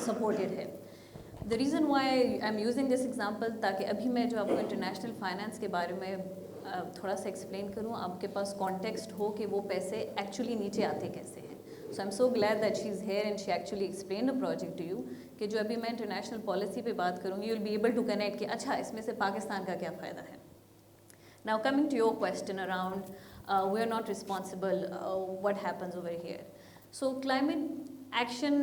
supported है. The reason why I'm using this example ताकि अभी मैं जो आपको international finance के बारे में थोड़ा सा explain करूँ, आपके पास context हो कि वो पैसे actually नीचे आते कैसे हैं. So I'm so glad that she's here and she actually explained the project to you कि जो अभी मैं international policy पे बात करूँगी, you'll be able to connect कि अच्छा इसमें से पाकिस्तान का क्या फ़ायदा है. Now coming to your question around we're not responsible, what happens over here. So climate action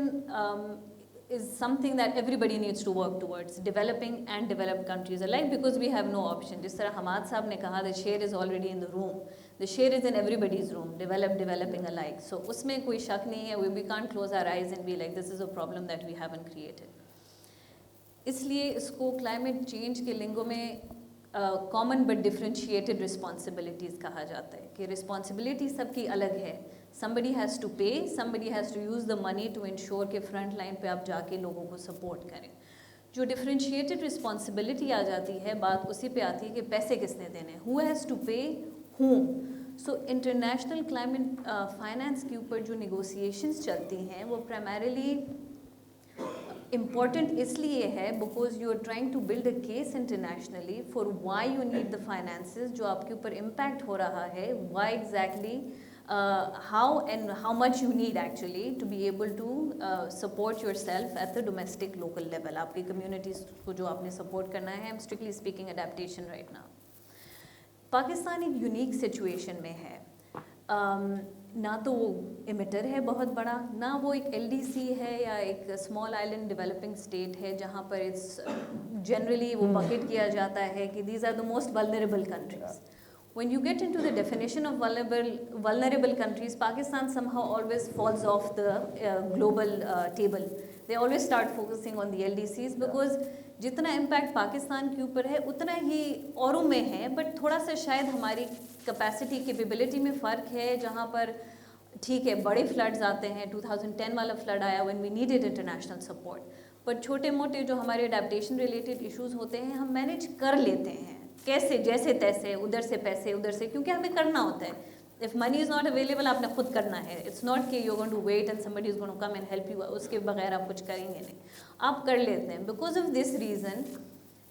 is something that everybody needs to work towards, developing and developed countries alike, because we have no option. जिस तरह हमाद साहब ने कहा, the share is already in the room. The share is in everybody's room, developing alike. So उसमें कोई शक नहीं है, we can't close our eyes and be like, this is a problem that we haven't created. इसलिए इसको climate change के लिंगों में common but differentiated responsibilities कहा जाता है कि रिस्पॉन्सिबिलिटी सबकी अलग है. somebody has to pay, somebody has to use the money to ensure कि फ्रंट लाइन पे आप जाके लोगों को सपोर्ट करें. जो डिफरेंशिएटेड रिस्पॉन्सिबिलिटी आ जाती है, बात उसी पे आती है कि पैसे किसने देने, हु हैज़ टू पे whom. So international climate finance के ऊपर जो नेगोशिएशंस चलती हैं वो प्राइमरीली इम्पॉर्टेंट इसलिए है because you are trying to build a case internationally for why you need the finances जो आपके ऊपर इम्पैक्ट हो रहा है, why exactly how much you need actually to be able to support yourself at the domestic local level. आपकी communities को जो आपने support करना है, I'm strictly speaking adaptation right now. Pakistan एक यूनिक सिचुएशन में है. ना तो वो इमिटर है बहुत बड़ा, ना वो एक LDC है या एक स्मॉल आइलैंड डेवलपिंग स्टेट है जहाँ पर इट्स जनरली वो बकेट किया जाता है कि these are the most vulnerable countries. When you get into the definition of vulnerable countries, Pakistan somehow always falls off the global table. They always start focusing on the LDCs because जितना impact Pakistan के ऊपर है उतना ही औरों में है, but थोड़ा सा शायद हमारी capacity capability में फ़र्क है. जहाँ पर ठीक है बड़े फ्लड्स आते हैं, 2010 वाला फ्लड आया when we needed international support, but छोटे मोटे जो हमारे adaptation related issues होते हैं हम manage कर लेते हैं कैसे, जैसे तैसे, उधर से पैसे उधर से, क्योंकि हमें करना होता है. If money is not available आपने खुद करना है. इट्स नॉट कि you going to wait and somebody is going to come and help you, उसके बगैर आप कुछ करेंगे नहीं, आप कर लेते हैं. बिकॉज ऑफ दिस रीज़न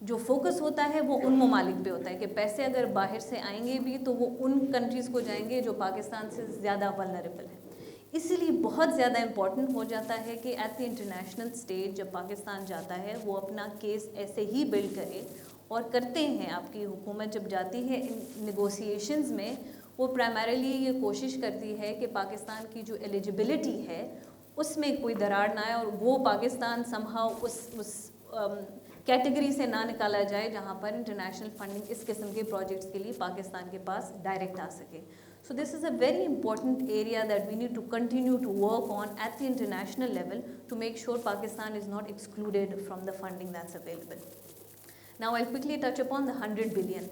जो फोकस होता है वो उन ममालिक पे होता है कि पैसे अगर बाहर से आएंगे भी तो वो उन कंट्रीज़ को जाएंगे जो पाकिस्तान से ज़्यादा वल्नरेबल है. इसीलिए बहुत ज़्यादा इम्पॉर्टेंट हो जाता है कि एट द इंटरनेशनल स्टेज जब पाकिस्तान जाता है वो अपना केस ऐसे ही बिल्ड करे और करते हैं. आपकी हुकूमत जब जाती है इन नेगोशिएशंस में वो प्राइमरीली ये कोशिश करती है कि पाकिस्तान की जो एलिजिबिलिटी है उसमें कोई दरार ना आए और वो पाकिस्तान समहाउ उस कैटेगरी से ना निकाला जाए जहाँ पर इंटरनेशनल फंडिंग इस किस्म के प्रोजेक्ट्स के लिए पाकिस्तान के पास डायरेक्ट आ सके. So this is a very important area that we need to continue to work on at the international level to make sure Pakistan is not excluded from the funding that's available. Now I'll quickly touch upon the 100 billion.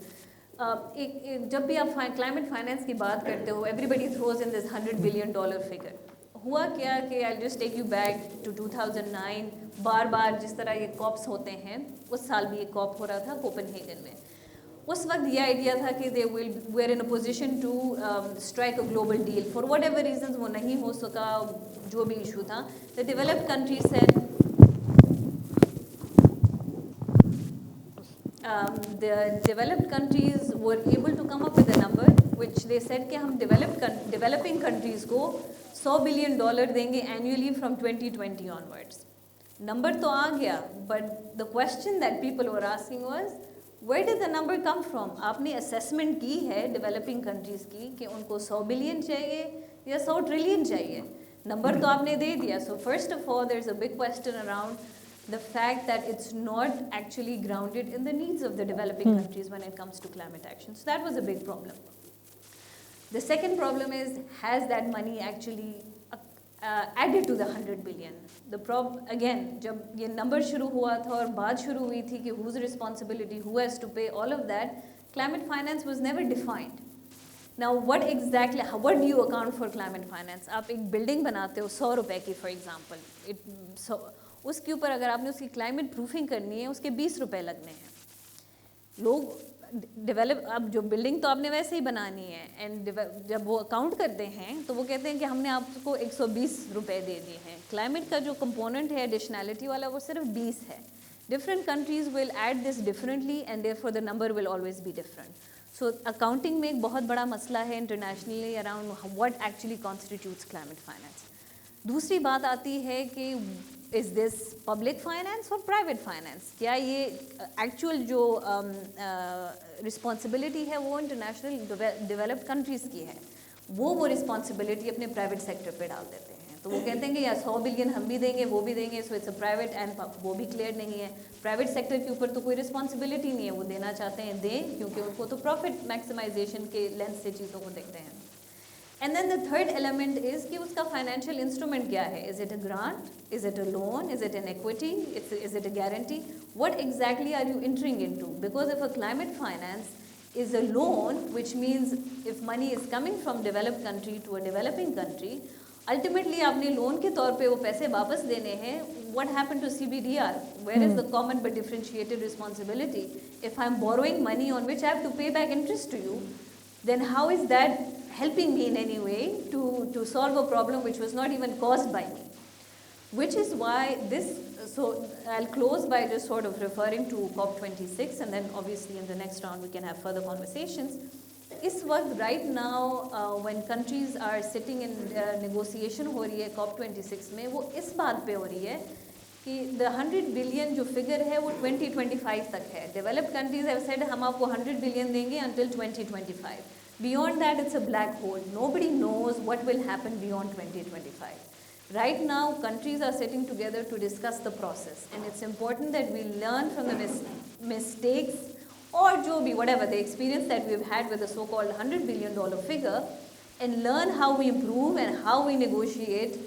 जब भी आप climate finance की बात करते हो everybody throws in this $100 billion figure. हुआ क्या कि I'll just take you back to 2009. बार जिस तरह ये कॉप्स होते हैं, उस साल भी एक कॉप हो रहा था कोपेनहेगन में. उस वक्त ये आइडिया था कि they were in a position to strike a global deal. For whatever reasons वो नहीं हो सका, जो भी इशू था. The developed countries said the developed countries were able to come up with a number which they said कि हम developing countries को $100 billion देंगे annually from 2020 onwards. Number तो आ गया, but the question that people were asking was where did the number come from? आपने assessment की है developing countries की कि उनको 100 billion चाहिए या 100 trillion चाहिए. Number तो आपने दे दिया. So first of all there's a big question around the fact that it's not actually grounded in the needs of the developing countries when it comes to climate action. So that was a big problem. The second problem is, has that money actually added to the 100 billion? Again, जब ये number शुरू हुआ था और बात शुरू हुई थी कि whose responsibility, who has to pay, all of that, climate finance was never defined. Now what do you account for climate finance? आप एक building बनाते हो 100 रुपए की for example, उसके ऊपर अगर आपने उसकी क्लाइमेट प्रूफिंग करनी है उसके 20 रुपए लगने हैं. लोग अब जो बिल्डिंग तो आपने वैसे ही बनानी है एंड जब वो अकाउंट करते हैं तो वो कहते हैं कि हमने आपको 120 रुपए दे दिए हैं. क्लाइमेट का जो कंपोनेंट है एडिशनैलिटी वाला वो सिर्फ 20 है. Different countries will add this differently and therefore the number will always be different. So accounting में एक बहुत बड़ा मसला है internationally around what actually constitutes climate finance. दूसरी बात आती है कि इज़ दिस पब्लिक फाइनेंस और प्राइवेट फाइनेंस? क्या ये एक्चुअल जो रिस्पॉन्सिबिलिटी है वो इंटरनेशनल डेवलप्ड कंट्रीज़ की है, वो रिस्पॉन्सिबिलिटी अपने प्राइवेट सेक्टर पे डाल देते हैं. तो वो कहते हैं कि यार 100 बिलियन हम भी देंगे वो भी देंगे. So it's a private and वो भी क्लियर नहीं है. प्राइवेट सेक्टर के ऊपर तो कोई रिस्पॉन्सिबिलिटी नहीं है, वो देना चाहते हैं दें क्योंकि उनको तो प्रॉफिट मैक्सिमाइजेशन के लेंस से चीज़ों को देखते हैं. And then the third element is कि उसका financial instrument क्या है? Is it a grant? Is it a loan? Is it an equity? Is it a guarantee? What exactly are you entering into? Because if a climate finance is a loan, which means if money is coming from developed country to a developing country, ultimately आपने loan के तौर पे वो पैसे वापस देने हैं. What happened to CBDR? Where is the common but differentiated responsibility? If I'm borrowing money on which I have to pay back interest to you, then how is that helping me in any way to solve a problem which was not even caused by me? Which is why this, so I'll close by just sort of referring to COP26, and then obviously in the next round we can have further conversations. Is what right now when countries are sitting in negotiation हो रही है COP26 में, वो इस बात पे हो रही है कि the 100 billion जो figure है वो 2025 तक है. Developed countries have said हम आपको 100 billion देंगे until 2025. Beyond that, it's a black hole. Nobody knows what will happen beyond 2025. Right now, countries are sitting together to discuss the process, and it's important that we learn from the mistakes or jo bhi, whatever the experience that we've had with the so-called $100 billion figure, and learn how we improve and how we negotiate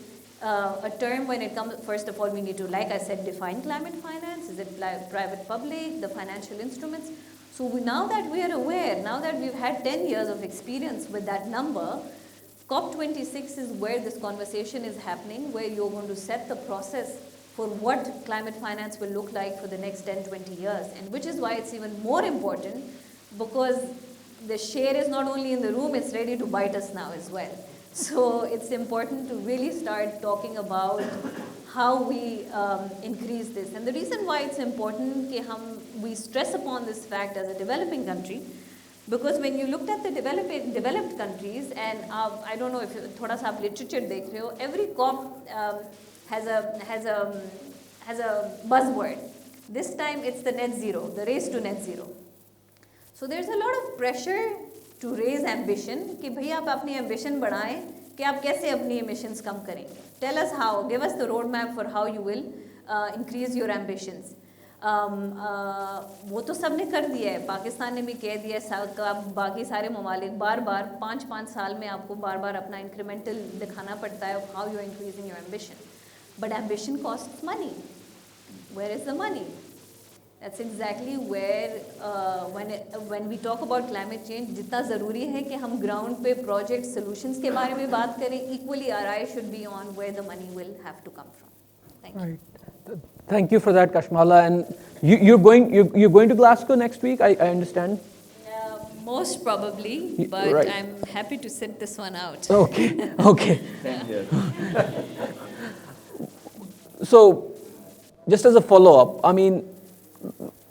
a term when it comes. First of all, we need to, like I said, define climate finance. Is it private, public, the financial instruments? So now that we are aware, now that we've had 10 years of experience with that number, COP26 is where this conversation is happening, where you're going to set the process for what climate finance will look like for the next 10, 20 years. And which is why it's even more important, because the share is not only in the room, it's ready to bite us now as well. So it's important to really start talking about how we increase this. And the reason why it's important that we stress upon this fact as a developing country, because when you looked at the developed countries, and I don't know if thoda sa aap literature dekh rahe ho, every COP has a buzzword. This time it's the net zero, the race to net zero. So there's a lot of pressure to raise ambition कि भैया आप अपनी ambition बढ़ाएं कि आप कैसे अपनी emissions कम करेंगे. Tell us how, give us the roadmap for how you will increase your ambitions. वो तो सबने कर दिया है, पाकिस्तान ने भी कह दिया है, बाकी सारे ममालिक बार बार 5-5 साल में आपको बार बार अपना incremental दिखाना पड़ता है of how you are increasing your ambition. But ambition costs money. Where is the money? That's exactly where when we talk about climate change, जितना ज़रूरी है कि हम ground पे project solutions के बारे में बात करें, equally our eye should be on where the money will have to come from. Thank you. Right. Thank you for that, Kashmala. And you're going to Glasgow next week, I understand. Most probably, but right. I'm happy to sit this one out. Okay. Okay. So, just as a follow-up, I mean,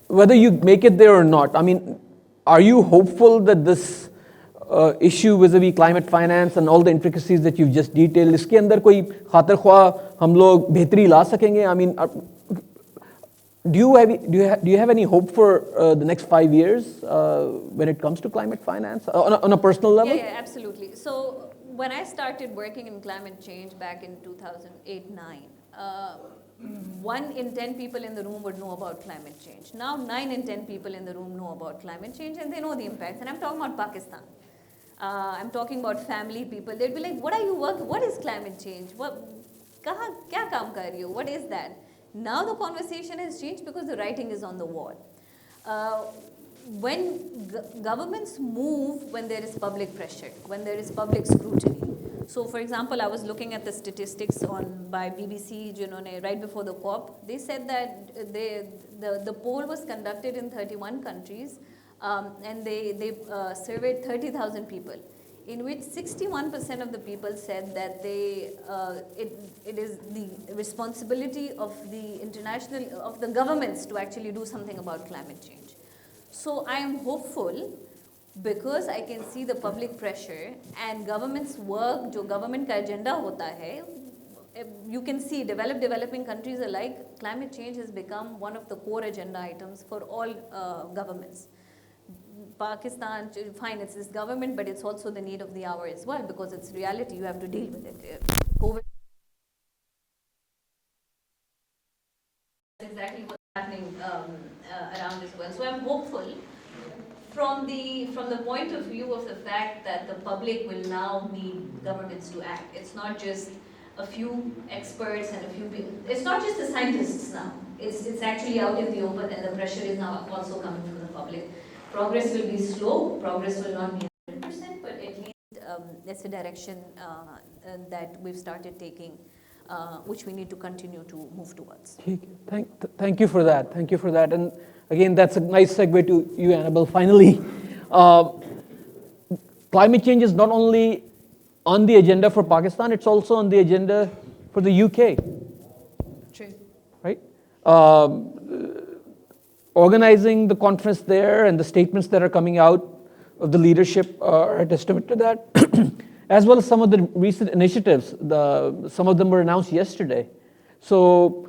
whether you make it there or not, I mean, are you hopeful that this issue vis-a-vis climate finance and all the intricacies that you've just detailed, इसके अंदर कोई खातर ख्वाह हम लोग बेहतरी ला सकेंगे? I mean, do you have any hope for the next 5 years when it comes to climate finance on a personal level? Yeah, absolutely. So when I started working in climate change back in 2008-9, 1 in 10 people in the room would know about climate change. Now 9 in 10 people in the room know about climate change, and they know the impacts. And I'm talking about Pakistan. I'm talking about family people. They'd be like, what are you working? What is climate change? Kya kaam kar rahi ho? What is that? Now the conversation has changed because the writing is on the wall. When governments move, when there is public pressure, when there is public scrutiny. So for example, I was looking at the statistics by BBC, right before the COP. They said that the poll was conducted in 31 countries, and they surveyed 30,000 people, in which 61% of the people said that it is the responsibility of the governments to actually do something about climate change. So I am hopeful, because I can see the public pressure and government's work, जो government का agenda होता है, you can see developing countries alike, climate change has become one of the core agenda items for all governments. Pakistan, fine, it's this government, but it's also the need of the hour as well, because it's reality, you have to deal with it. COVID is exactly what's happening around as well. So I'm hopeful from the point of view of the fact that the public will now need governments to act. It's not just a few experts and a few people. It's not just the scientists now. It's actually out in the open, and the pressure is now also coming from the public. Progress will be slow. Progress will not be 100%, but at least that's the direction that we've started taking, which we need to continue to move towards. Thank you for that. Thank you for that. And again, that's a nice segue to you, Annabelle. Finally, climate change is not only on the agenda for Pakistan, it's also on the agenda for the UK. True. Right? Organizing the conference there and the statements that are coming out of the leadership are a testament to that, as well as some of the recent initiatives. Some of them were announced yesterday. So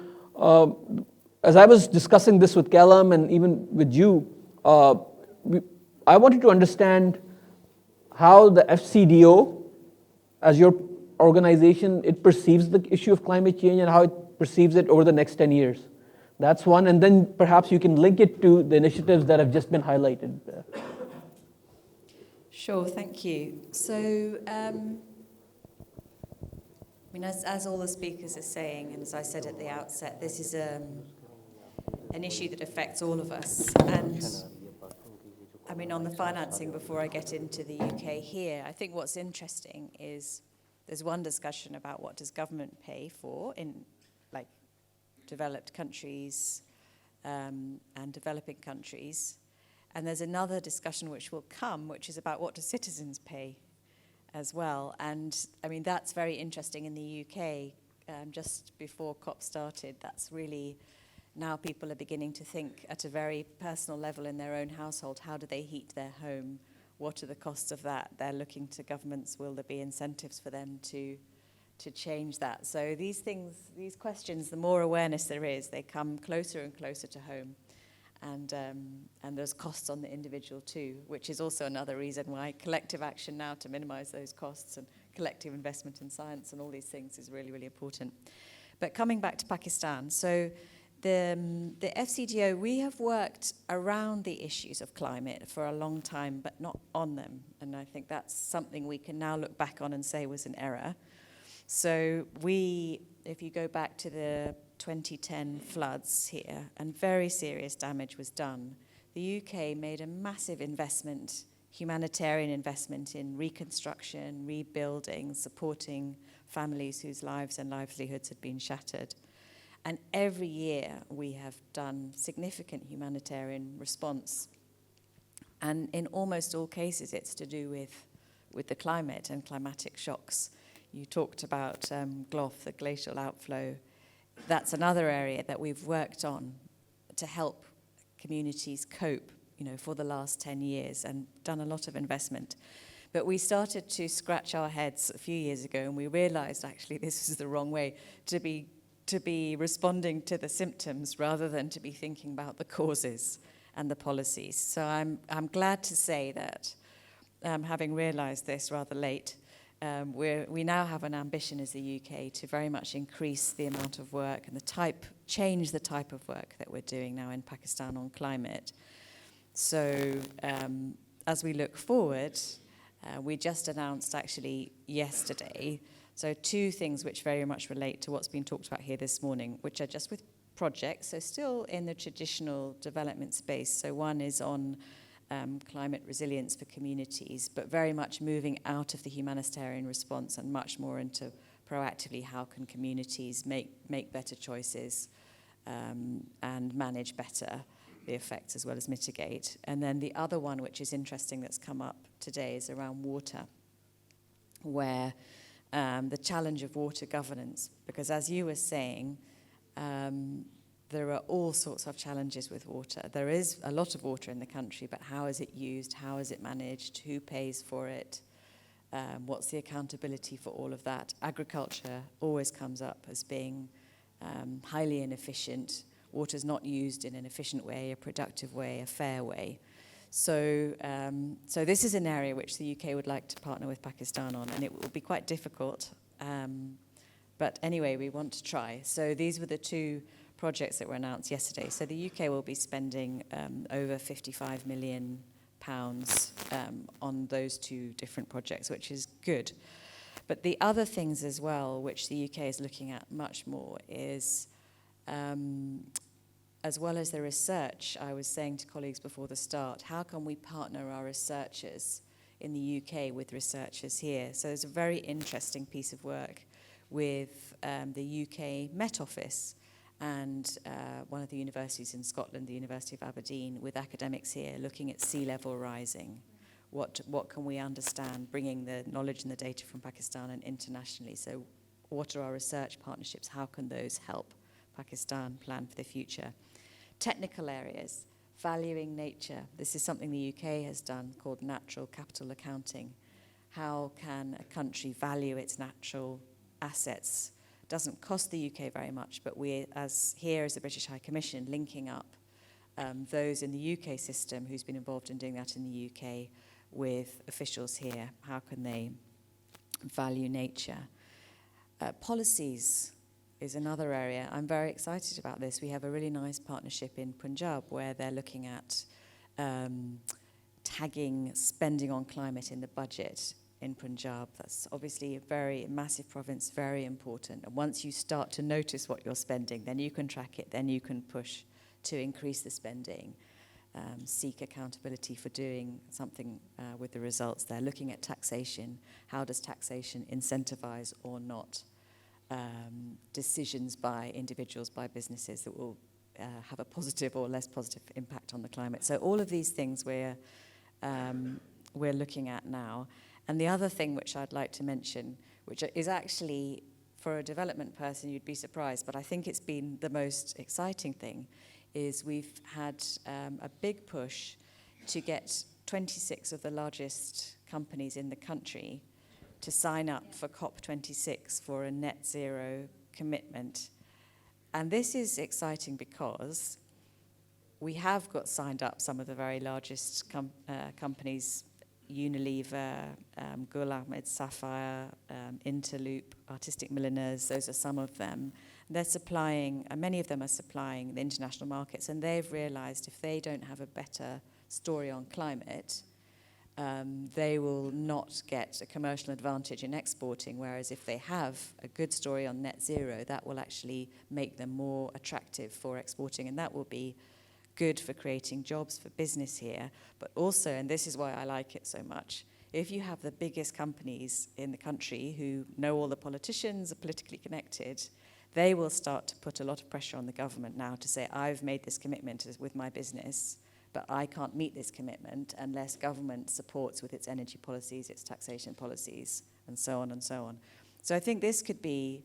as I was discussing this with Callum and even with you, I wanted to understand how the FCDO, as your organization, it perceives the issue of climate change and how it perceives it over the next 10 years. That's one, and then perhaps you can link it to the initiatives that have just been highlighted. Sure, thank you. So, I mean, as all the speakers are saying, and as I said at the outset, this is an issue that affects all of us. And I mean, on the financing, before I get into the UK here, I think what's interesting is there's one discussion about what does government pay for in, like, developed countries and developing countries. And there's another discussion which will come, which is about what do citizens pay as well. And I mean, that's very interesting in the UK. Just before COP started, that's really, now people are beginning to think at a very personal level in their own household, how do they heat their home? What are the costs of that? They're looking to governments, will there be incentives for them to change that? So these things, these questions, the more awareness there is, they come closer and closer to home. And there's costs on the individual too, which is also another reason why collective action now to minimize those costs and collective investment in science and all these things is really, really important. But coming back to Pakistan, so the FCDO, we have worked around the issues of climate for a long time, but not on them. And I think that's something we can now look back on and say was an error. So if you go back to the 2010 floods here, and very serious damage was done, the UK made a massive investment, humanitarian investment in reconstruction, rebuilding, supporting families whose lives and livelihoods had been shattered. And every year we have done significant humanitarian response. And in almost all cases, it's to do with the climate and climatic shocks. You talked about GLOF, the glacial outflow. That's another area that we've worked on to help communities cope, for the last 10 years and done a lot of investment. But we started to scratch our heads a few years ago, and we realized actually this is the wrong way to be responding to the symptoms rather than to be thinking about the causes and the policies. So I'm glad to say that having realized this rather late, we now have an ambition as the UK to very much increase the amount of work and change the type of work that we're doing now in Pakistan on climate. So as we look forward, we just announced actually yesterday, so two things which very much relate to what's been talked about here this morning, which are just with projects, so still in the traditional development space. So one is on climate resilience for communities, but very much moving out of the humanitarian response and much more into proactively how can communities make better choices and manage better the effects as well as mitigate. And then the other one, which is interesting, that's come up today is around water, where the challenge of water governance, because as you were saying, there are all sorts of challenges with water. There is a lot of water in the country, but how is it used? How is it managed? Who pays for it? What's the accountability for all of that? Agriculture always comes up as being highly inefficient. Water's not used in an efficient way, a productive way, a fair way. So this is an area which the UK would like to partner with Pakistan on, and it will be quite difficult. But anyway, we want to try. So these were the two projects that were announced yesterday. So the UK will be spending over £55 million on those two different projects, which is good. But the other things as well, which the UK is looking at much more, is as well as the research, I was saying to colleagues before the start, how can we partner our researchers in the UK with researchers here? So there's a very interesting piece of work with the UK Met Office and one of the universities in Scotland, the University of Aberdeen, with academics here looking at sea level rising. What can we understand, bringing the knowledge and the data from Pakistan and internationally? So what are our research partnerships? How can those help Pakistan plan for the future? Technical areas, valuing nature. This is something the UK has done called natural capital accounting. How can a country value its natural assets? Doesn't cost the UK very much, but we, as the British High Commission, linking up those in the UK system who's been involved in doing that in the UK with officials here. How can they value nature? Policies is another area. I'm very excited about this. We have a really nice partnership in Punjab where they're looking at tagging spending on climate in the budget in Punjab. That's obviously a very massive province, very important. And once you start to notice what you're spending, then you can track it, then you can push to increase the spending, seek accountability for doing something with the results there. Looking at taxation, how does taxation incentivize or not decisions by individuals, by businesses that will have a positive or less positive impact on the climate. So all of these things we're looking at now. And the other thing which I'd like to mention, which is actually, for a development person, you'd be surprised, but I think it's been the most exciting thing, is we've had a big push to get 26 of the largest companies in the country to sign up for COP26 for a net zero commitment. And this is exciting because we have got signed up some of the very largest companies, Unilever, Gul Ahmed Sapphire, Interloop, Artistic Milliners, those are some of them. They're supplying, and many of them are supplying the international markets, and they've realized if they don't have a better story on climate, they will not get a commercial advantage in exporting, whereas if they have a good story on net zero, that will actually make them more attractive for exporting, and that will be good for creating jobs for business here. But also, and this is why I like it so much, if you have the biggest companies in the country who know all the politicians, are politically connected, they will start to put a lot of pressure on the government now to say, I've made this commitment with my business, but I can't meet this commitment unless government supports with its energy policies, its taxation policies, and so on and so on. So I think this could be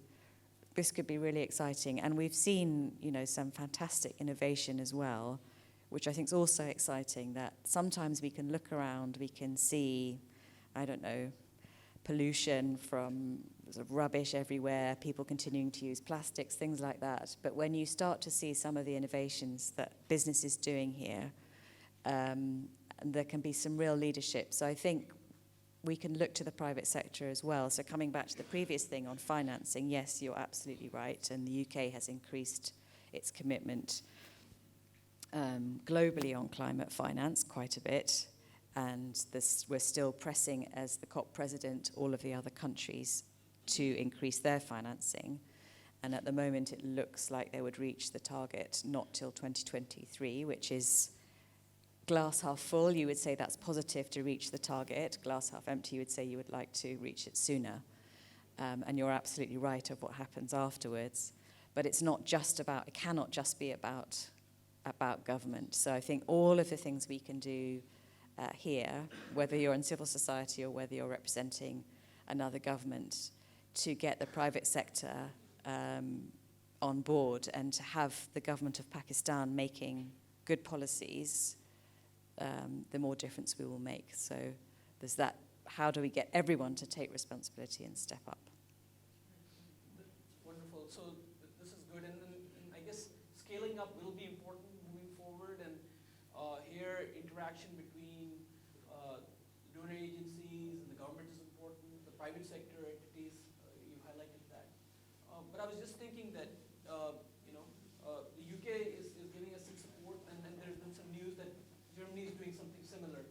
really exciting. And we've seen, some fantastic innovation as well, which I think is also exciting, that sometimes we can look around, we can see, pollution from sort of rubbish everywhere, people continuing to use plastics, things like that. But when you start to see some of the innovations that business is doing here, there can be some real leadership. So I think we can look to the private sector as well. So coming back to the previous thing on financing, yes, you're absolutely right. And the UK has increased its commitment globally on climate finance quite a bit. And we're still pressing, as the COP president, all of the other countries to increase their financing. And at the moment, it looks like they would reach the target not till 2023, which is glass half full. You would say that's positive to reach the target. Glass half empty, you would say you would like to reach it sooner. And you're absolutely right of what happens afterwards. But it's not just about, it cannot just be about government. So I think all of the things we can do here, whether you're in civil society or whether you're representing another government, to get the private sector on board and to have the government of Pakistan making good policies, the more difference we will make. So there's that, how do we get everyone to take responsibility and step up? Wonderful. So this is good. And I guess scaling up will be important moving forward. And here, interaction between donor agencies and the government is important, the private sector entities, you highlighted that. But I was just thinking that, the UK is giving us some support, and then there's been some news that Germany is doing something similar.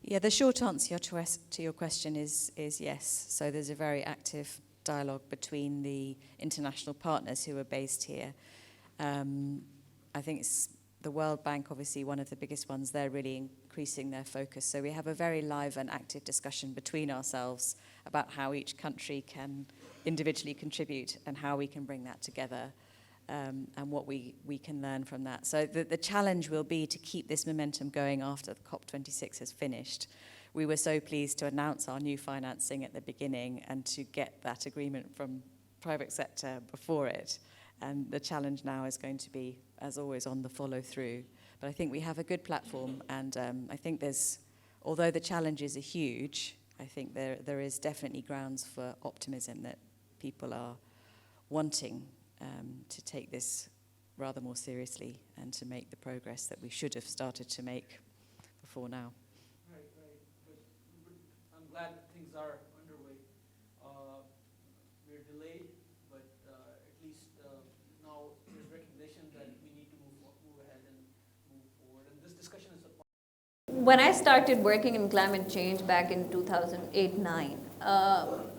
Yeah, the short answer to your question is yes. So there's a very active dialogue between the international partners who are based here. I think it's the World Bank, obviously one of the biggest ones. They're really increasing their focus. So we have a very live and active discussion between ourselves about how each country can individually contribute and how we can bring that together. And what we can learn from that. So the challenge will be to keep this momentum going after the COP26 has finished. We were so pleased to announce our new financing at the beginning and to get that agreement from private sector before it. And the challenge now is going to be, as always, on the follow-through. But I think we have a good platform, and I think although the challenges are huge, I think there is definitely grounds for optimism that people are wanting to take this rather more seriously and to make the progress that we should have started to make before now. Right. But I'm glad things are underway. We're delayed, but at least now there's recognition that we need to move ahead and move forward. And this discussion is a part. When I started working in climate change back in 2008-9,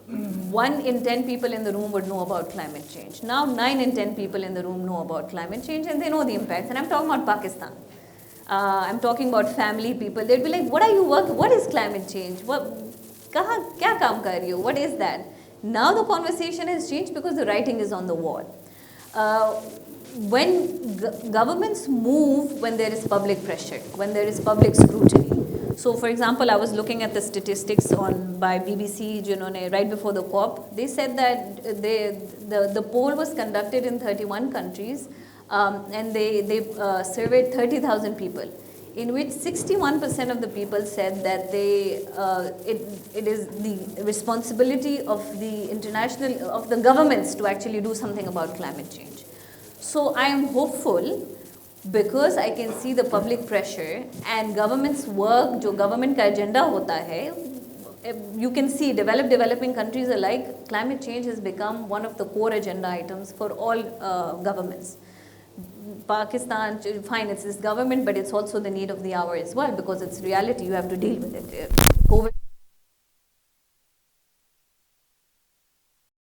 1 in 10 people in the room would know about climate change. Now 9 in 10 people in the room know about climate change and they know the impacts. And I'm talking about Pakistan. I'm talking about family people. They'd be like, what are you working? What is climate change? Kya kaam kar rahi ho? What is that? Now the conversation has changed because the writing is on the wall. When governments move, when there is public pressure, when there is public scrutiny. So, for example, I was looking at the statistics by BBC, right before the COP. They said that the poll was conducted in 31 countries, and they surveyed 30,000 people, in which 61% of the people said that it is the responsibility of the governments to actually do something about climate change. So I am hopeful because I can see the public pressure and government's work, जो government का agenda होता है, you can see developing countries alike, climate change has become one of the core agenda items for all governments. Pakistan, fine, it's this government, but it's also the need of the hour as well because it's reality, you have to deal with it. COVID.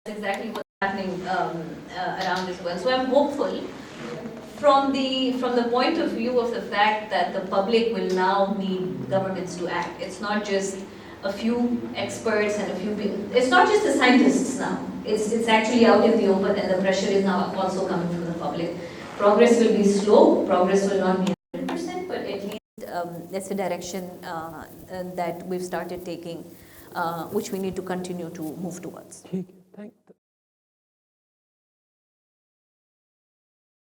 That's exactly what's happening around as well. So I'm hopeful from the point of view of the fact that the public will now need governments to act. It's not just a few experts and a few people. It's not just the scientists now. It's actually out in the open and the pressure is now also coming from the public. Progress will be slow, progress will not be 100%, but at least that's a direction that we've started taking, which we need to continue to move towards. ठीक है,